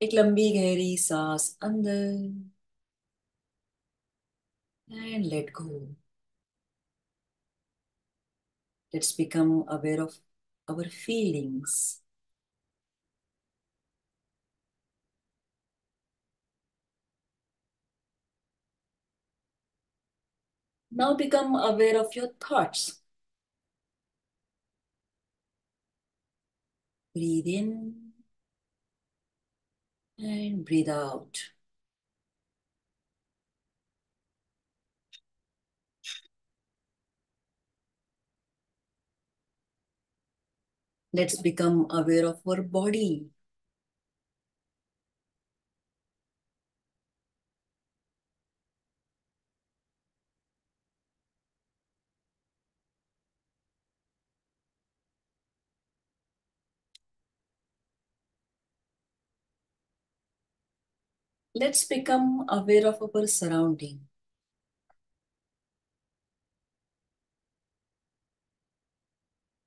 एक लंबी गहरी सांस अंदर and let go. Let's become aware of our feelings. Now become aware of your thoughts. Breathe in and breathe out. Let's become aware of our body. Let's become aware of our surrounding.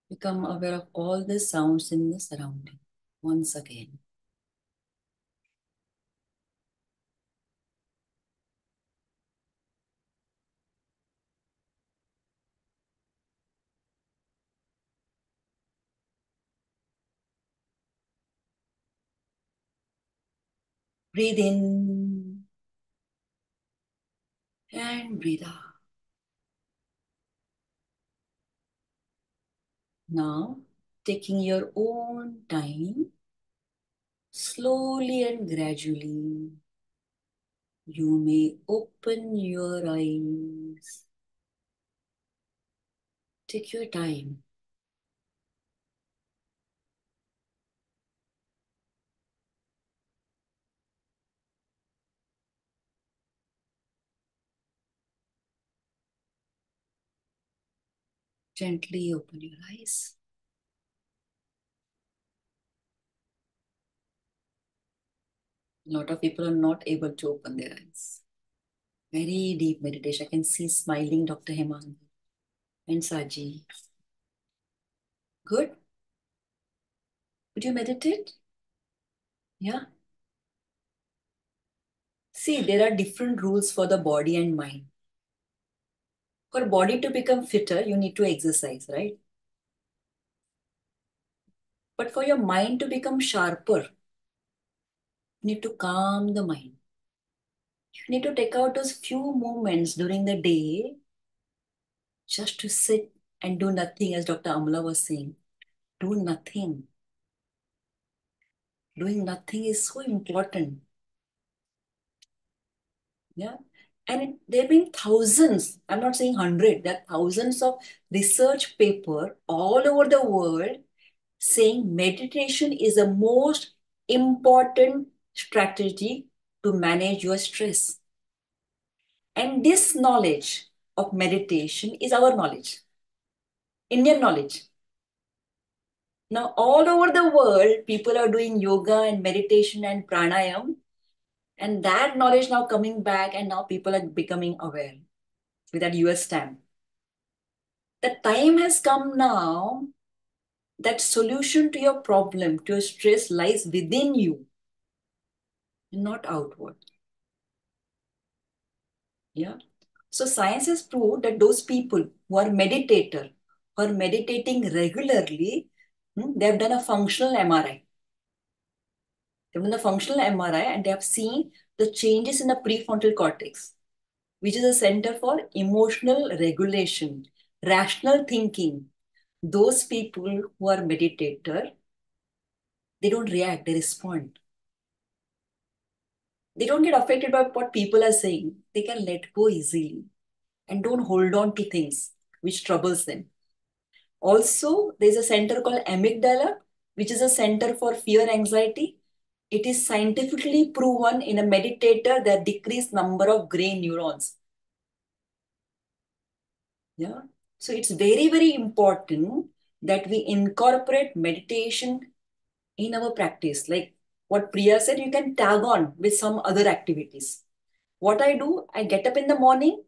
Become aware of all the sounds in the surrounding. Once again. Breathe in and breathe out. Now, taking your own time, slowly and gradually, you may open your eyes. Take your time. Gently open your eyes. A lot of people are not able to open their eyes. Very deep meditation. I can see smiling Dr. Hemang and Saji. Good. Would you meditate? Yeah. See, there are different rules for the body and mind. For body to become fitter, you need to exercise, right? But for your mind to become sharper, you need to calm the mind. You need to take out those few moments during the day just to sit and do nothing, as Dr. Amla was saying. Do nothing. Doing nothing is so important. Yeah. And there have been thousands, I'm not saying 100, there are thousands of research paper all over the world saying meditation is the most important strategy to manage your stress. And this knowledge of meditation is our knowledge, Indian knowledge. Now, all over the world, people are doing yoga and meditation and pranayam, and that knowledge now coming back, and now people are becoming aware with that US stamp. The time has come now that solution to your problem, to your stress lies within you, not outward. Yeah. So science has proved that those people who are meditator, who are meditating regularly, they have done a functional MRI. They've done a functional MRI and they have seen the changes in the prefrontal cortex, which is a center for emotional regulation, rational thinking. Those people who are meditator, they don't react, they respond. They don't get affected by what people are saying. They can let go easily and don't hold on to things which troubles them. Also, there's a center called amygdala, which is a center for fear anxiety. It is scientifically proven in a meditator that decreased number of gray neurons. Yeah. So it's very, very important that we incorporate meditation in our practice. Like what Priya said, you can tag on with some other activities. What I do, I get up in the morning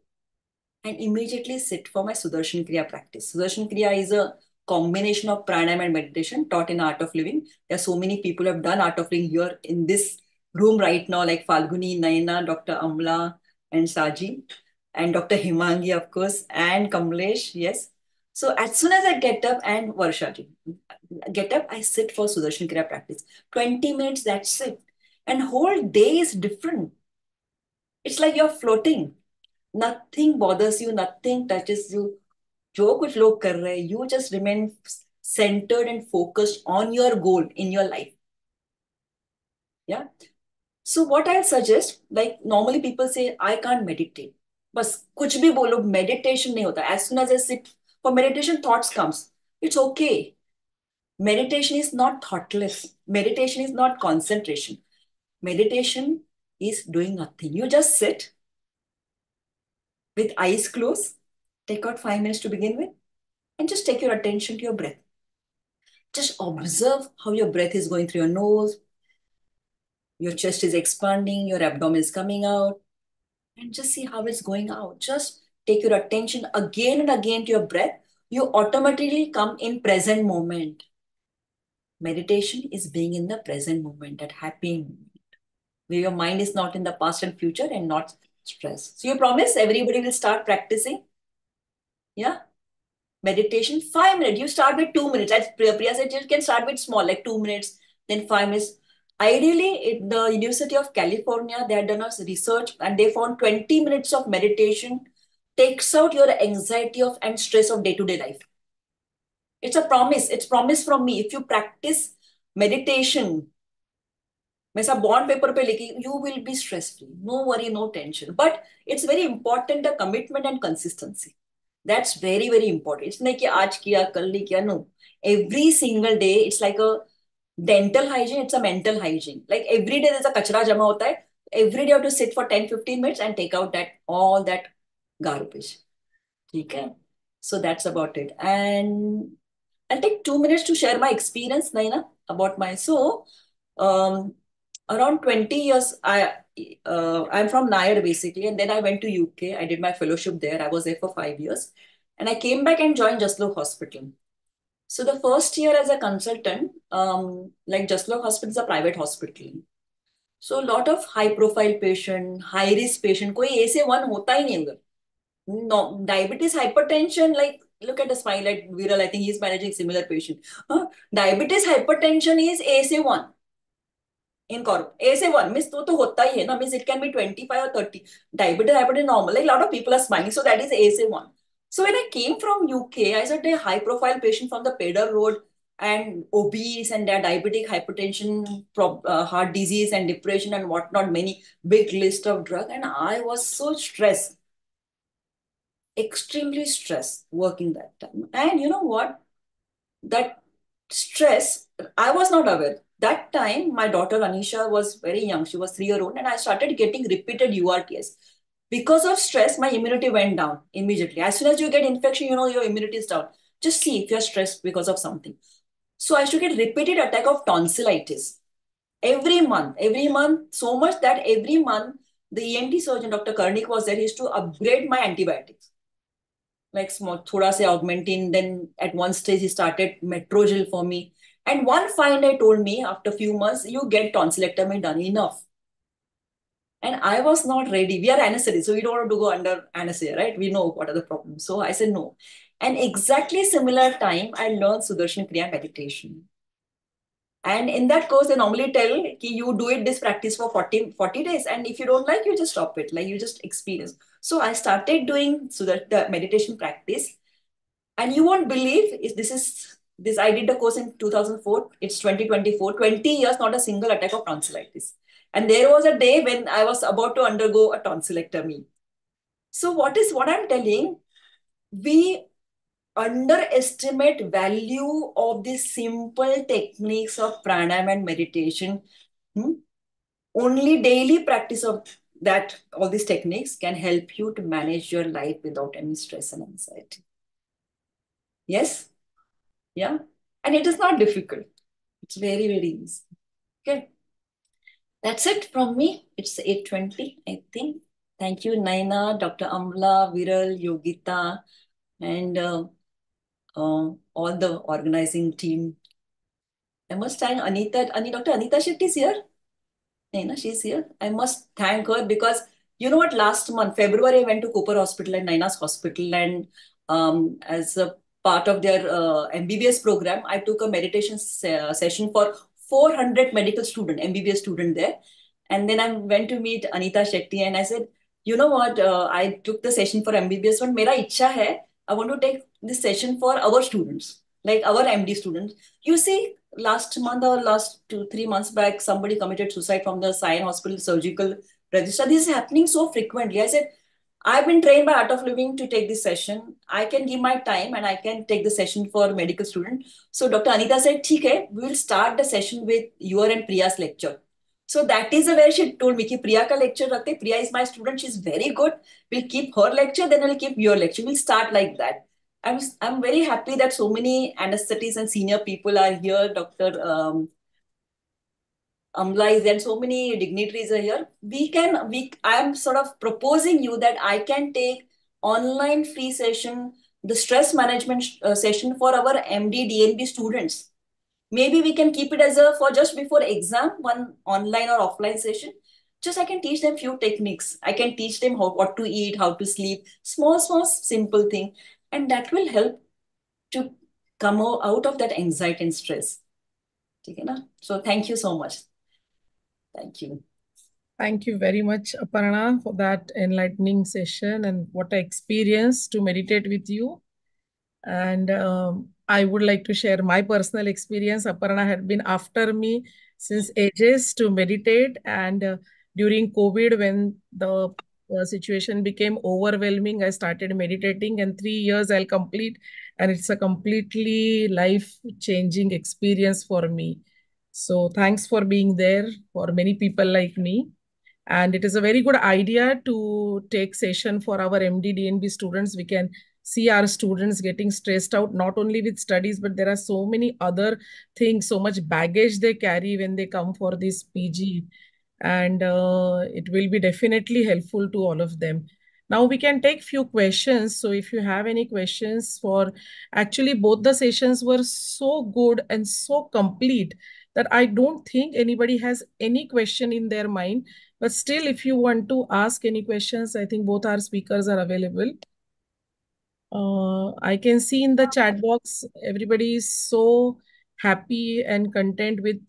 and immediately sit for my Sudarshan Kriya practice. Sudarshan Kriya is a combination of pranayama and meditation taught in Art of Living. There are so many people who have done Art of Living here in this room right now, like Falguni, Naina, Dr. Amla, and Saji, and Dr. Himangi, of course, and Kamlesh, yes. So as soon as I get up, and Varshaji, get up, I sit for Sudarshan Kriya practice. 20 minutes, that's it. And whole day is different. It's like you're floating. Nothing bothers you, nothing touches you. जो कुछ लोग कर रहे हैं, you just remain centered and focused on your goal in your life. Yeah. So what I suggest, like normally people say, I can't meditate. बस कुछ भी बोलो, meditation नहीं होता. As soon as I sit for meditation, thoughts comes. It's okay. Meditation is not thoughtless. Meditation is not concentration. Meditation is doing nothing. You just sit with eyes closed. Take out 5 minutes to begin with and just take your attention to your breath. Just observe how your breath is going through your nose, your chest is expanding, your abdomen is coming out, and just see how it's going out. Just take your attention again and again to your breath. You automatically come in present moment. Meditation is being in the present moment, that happy moment, where your mind is not in the past and future and not stressed. So you promise everybody will start practicing? Yeah? Meditation, 5 minutes. You start with 2 minutes. As Priya said, you can start with small, like 2 minutes, then 5 minutes. Ideally, at the University of California, they had done a research and they found 20 minutes of meditation takes out your anxiety of and stress of day-to-day life. It's a promise. It's promise from me. If you practice meditation, मैं सब bond paper पे लिखी, you will be stress-free. No worry, no tension. But it's very important, the commitment and consistency. That's very, very important. It's not कि आज किया, कल नहीं किया. No. Every single day, it's like a dental hygiene, it's a mental hygiene. Like every day there's a kachra jama hota hai. Every day you have to sit for 10-15 minutes and take out that all that garbage. Okay? So that's about it. And I'll take 2 minutes to share my experience, Naina, about my. So, around 20 years, I'm from Nayar basically, and then I went to UK. I did my fellowship there. I was there for 5 years. And I came back and joined Jaslok Hospital. So the first year as a consultant, like Jaslok Hospital is a private hospital. So a lot of high profile patient, high risk patient, कोई ऐसे one होता ही नहीं उधर. No, diabetes, hypertension, like look at the smile at Viral, I think he's managing similar patient. Diabetes, hypertension is ASA1 in corp. ASA1 means तो होता ही है ना, means it can be 25 or 30. Diabetes, hypertension normal, like a lot of people are smiling, so that is ASA1. So when I came from UK, I saw a high profile patient from the Pedder Road and obese and their diabetic hypertension, heart disease and depression and whatnot, many big list of drug. And I was so stressed, extremely stressed working that time. And you know what? That stress, I was not aware. That time, my daughter Anisha was very young. She was 3 year old, and I started getting repeated URTs. Because of stress, my immunity went down immediately. As soon as you get infection, you know your immunity is down. Just see if you're stressed because of something. So I used to get repeated attack of tonsillitis every month, so much that every month the ENT surgeon, Dr. Karnik, was there. He used to upgrade my antibiotics like small, thoda se augmentin. Then at one stage he started metrogel for me. And one fine day told me after a few months, you get tonsillectomy done enough. And I was not ready. We are anesthetic, so we don't want to go under anesthesia, right? We know what are the problems. So I said no. And exactly similar time, I learned Sudarshan Kriya meditation. And in that course, they normally tell ki you do it this practice for 40 days. And if you don't like, you just stop it. Like you just experience. So I started doing the meditation practice. And you won't believe this. I did the course in 2004. It's 2024. 20 years, not a single attack of tonsillitis. And there was a day when I was about to undergo a tonsillectomy. So what I'm telling, we underestimate value of these simple techniques of pranayama and meditation. Only daily practice of that, all these techniques can help you to manage your life without any stress and anxiety. Yes? Yeah. And it is not difficult. It's very, very easy. Okay. That's it from me. It's 8:20, I think. Thank you, Naina, Dr. Amla, Viral, Yogita, and all the organizing team. I must thank Anita. Dr. Anita Shetty is here. Naina, she's here. I must thank her because you know what? Last month, February, I went to Cooper Hospital and Naina's hospital, and as a part of their MBBS program, I took a meditation session for 400 medical student, MBBS student there. And then I went to meet Anita Shetty and I said, you know what? I took the session for MBBS one. Mera ichha hai. I want to take this session for our students, like our MD students. You see, last month or last 2-3 months back, somebody committed suicide from the Sion Hospital surgical register. This is happening so frequently. I said, I've been trained by Art of Living to take this session. I can give my time and I can take the session for medical student. So Dr. Anita said, "ठीक है, we will start the session with your and Priya's lecture." So that is where she told me कि Priya का lecture रखते. Priya is my student. She's very good. We'll keep her lecture, then we'll keep your lecture. We'll start like that. I'm very happy that so many anesthetists and senior people are here. Dr. Amla is there, and so many dignitaries are here. I am sort of proposing you that I can take online free session, the stress management session for our MD, DNB students. Maybe we can keep it as a for just before exam, one online or offline session. Just I can teach them few techniques. I can teach them what to eat, how to sleep, small, simple thing. And that will help to come out of that anxiety and stress. Okay, na? So thank you so much. Thank you. Thank you very much, Aparna, for that enlightening session and what I experienced to meditate with you. And I would like to share my personal experience. Aparna had been after me since ages to meditate. And during COVID, when the situation became overwhelming, I started meditating. And 3 years I'll complete. And it's a completely life-changing experience for me. So thanks for being there for many people like me. And it is a very good idea to take session for our MD, DNB students. We can see our students getting stressed out, not only with studies, but there are so many other things, so much baggage they carry when they come for this PG. And it will be definitely helpful to all of them. Now we can take few questions. So if you have any questions for, actually both the sessions were so good and so complete that I don't think anybody has any question in their mind. But still, if you want to ask any questions, I think both our speakers are available. I can see in the chat box, everybody is so happy and content with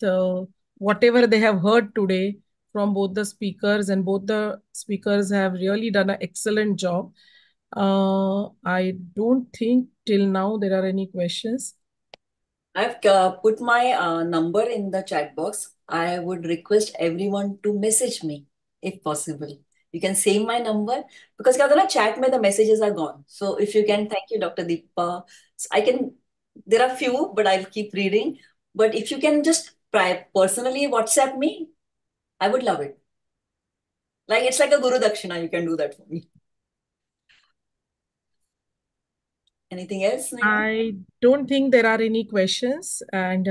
whatever they have heard today from both the speakers, and both the speakers have really done an excellent job. I don't think till now there are any questions. I've put my number in the chat box. I would request everyone to message me if possible. You can save my number because क्या होता है ना chat में the messages are gone. So if you can, thank you, Dr. Deepa. I can. There are few, but I'll keep reading. But if you can just personally WhatsApp me, I would love it. Like it's like a Guru Dakshina. You can do that for me. Anything else, Neha? I don't think there are any questions, and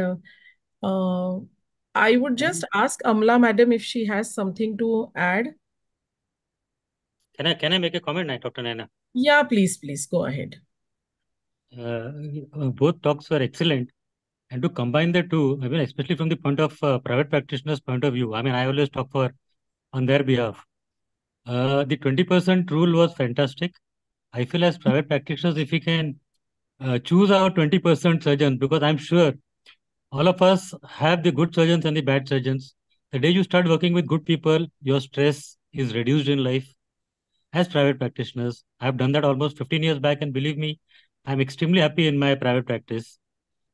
I would just ask Amla Madam if she has something to add. Can I make a comment, Dr. Naina? Yeah, please go ahead. Both talks were excellent. And to combine the two, I mean, especially from the point of private practitioners' point of view, I mean, I always talk for on their behalf. The 20% rule was fantastic. I feel as private practitioners, if we can choose our 20% surgeons, because I'm sure all of us have the good surgeons and the bad surgeons. The day you start working with good people, your stress is reduced in life. As private practitioners, I've done that almost 15 years back, and believe me, I'm extremely happy in my private practice.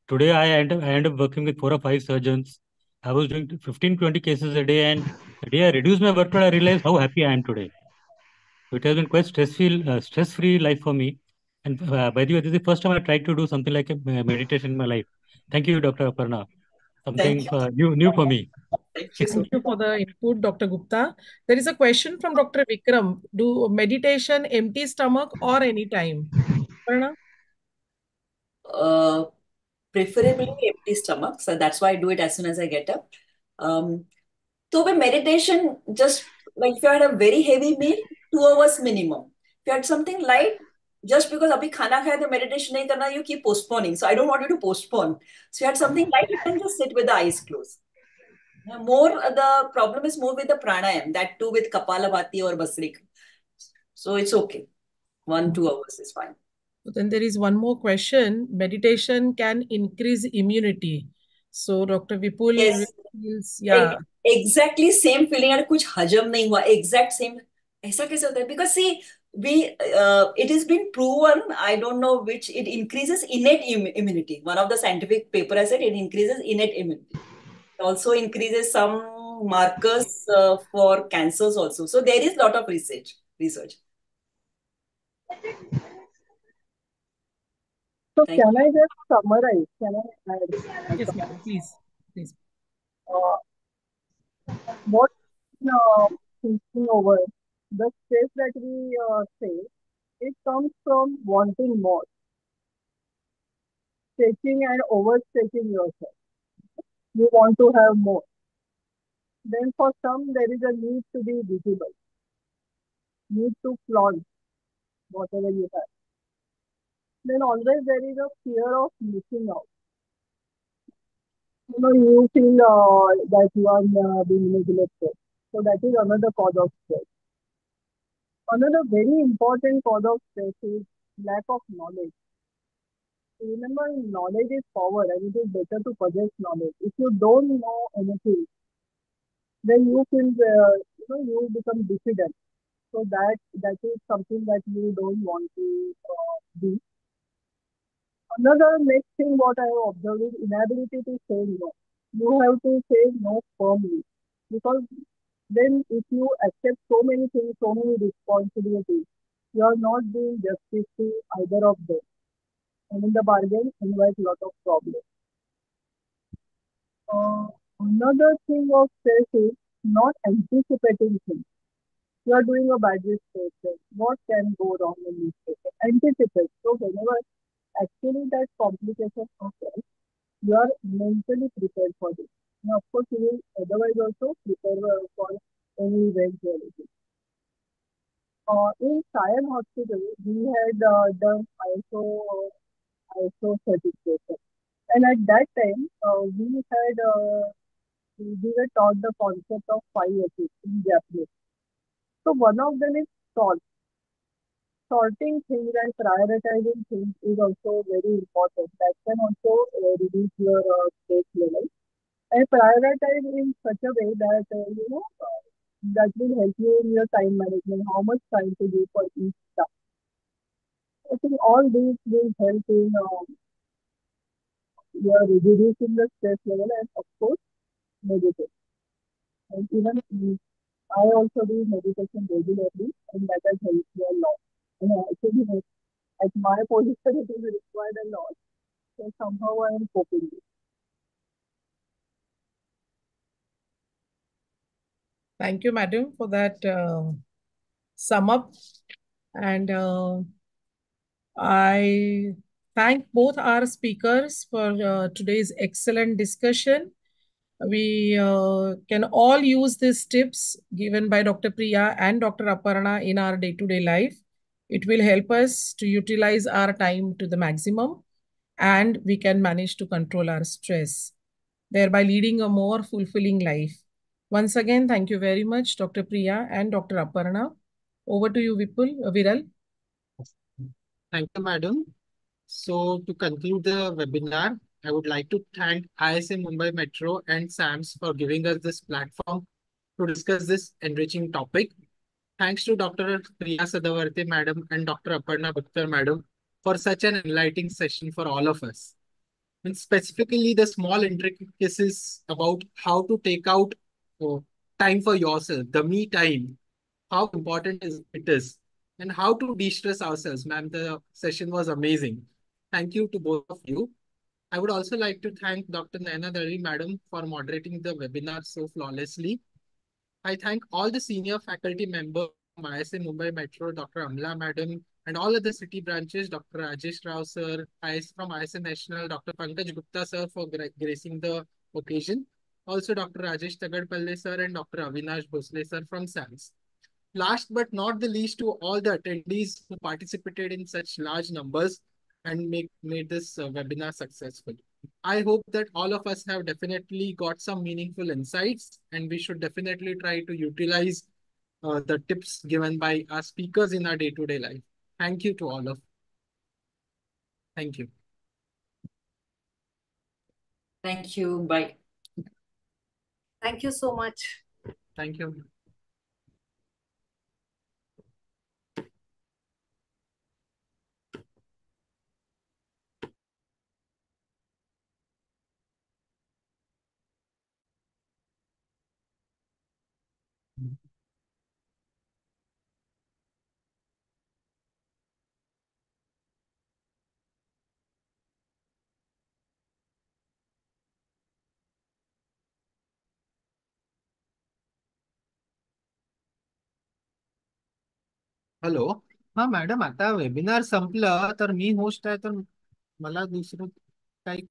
Today, I end up working with 4 or 5 surgeons. I was doing 15, 20 cases a day, and the day I reduced my workload, I realized how happy I am today. So it has been quite stress-free life for me. And by the way, this is the first time I tried to do something like a meditation in my life. Thank you, Dr. Aparna. Thank Something you. new for me. Thank you so Thank you for the input, Dr. Gupta. There is a question from Dr. Vikram. Do meditation empty stomach or anytime? Aparna? Preferably empty stomach. So that's why I do it as soon as I get up. So with meditation, just like if you had a very heavy meal, 2 hours minimum. If you had something light, just because abhi khana khaya to meditation nahi karna, you keep postponing. So I don't want you to postpone. So you had something light, you can just sit with the eyes closed. More, the problem is more with the pranayam, that too with Kapalabhati or Basrik. So it's okay. 1-2 hours is fine. Then there is one more question. Meditation can increase immunity. So Dr. Vipul Yes. feels, yeah. Exactly same feeling and कुछ हजम नहीं हुआ. Exact same. ऐसा कैसे होता है? Because see, it has been proven. I don't know which. It increases innate immunity. One of the scientific paper I said it increases innate immunity. It also increases some markers for cancers also. So there is a lot of research. So Thank can I just summarize? Can I add my Yes, comment? ma'am, please. Uh, what thinking over the stress that we say, it comes from wanting more, stretching and overstretching yourself. You want to have more. Then for some, there is a need to be visible, need to flaunt whatever you have. Then always there is a fear of missing out. You feel that you are being neglected. So that is another cause of stress. Another very important cause of stress is lack of knowledge. Remember, knowledge is power, and it is better to possess knowledge. If you don't know anything, then you feel you become diffident. So that is something that you don't want to do. Another next thing what I have observed is inability to say no. You have to say no firmly, because then if you accept so many things, so many responsibilities, you are not doing justice to either of them, and in the bargain invite a lot of problems. Another thing of stress is not anticipating things. You are doing a bad mistake. What can go wrong in this case? Anticipate. So whenever actually that complication occurs, you are mentally prepared for this. Now, of course, you will otherwise also prepare for any eventuality. In Sion Hospital, we had done ISO certification. And at that time, we were taught the concept of 5 S's in Japanese. So one of them is sort. Sorting things and prioritizing things is also very important. That can also reduce your stress level. And prioritize in such a way that that will help you in your time management. How much time to give for each task. I think all these will help in your reducing the stress level and of course meditation. And even I also do meditation regularly and that has helped me a lot. And I actually at my position it is required a lot. So somehow I am coping with. Thank you, madam, for that sum up. And I thank both our speakers for today's excellent discussion. We can all use these tips given by Dr. Priya and Dr. Aparna in our day-to-day life. It will help us to utilize our time to the maximum and we can manage to control our stress, thereby leading a more fulfilling life. Once again, thank you very much, Dr. Priya and Dr. Aparna. Over to you, Viral. Thank you, madam. So to conclude the webinar, I would like to thank ISA Mumbai Metro and SAMS for giving us this platform to discuss this enriching topic. Thanks to Dr. Priya Sadavarti madam and Dr. Aparna Bhuttar madam for such an enlightening session for all of us. And specifically the small intricacies about how to take out uh, time for yourself, the me time, how important it is, and how to de-stress ourselves. Ma'am, the session was amazing. Thank you to both of you. I would also like to thank Dr. Naina Dari madam for moderating the webinar so flawlessly. I thank all the senior faculty members from ISA Mumbai Metro, Dr. Amla Madam, and all other city branches, Dr. Rajesh Rao Sir, from ISA National, Dr. Pankaj Gupta Sir for gracing the occasion. Also, Dr. Rajesh Tagadpalle Sir and Dr. Avinash Bhosle Sir from SAMS. Last but not the least, to all the attendees who participated in such large numbers and made this webinar successful. I hope that all of us have definitely got some meaningful insights and we should definitely try to utilize the tips given by our speakers in our day-to-day life. Thank you to all of. Thank you. Thank you. Bye. Thank you so much. Thank you. Hello. हा madam, आता webinar संपलं तर मी host आहे तर मला दुसरं काही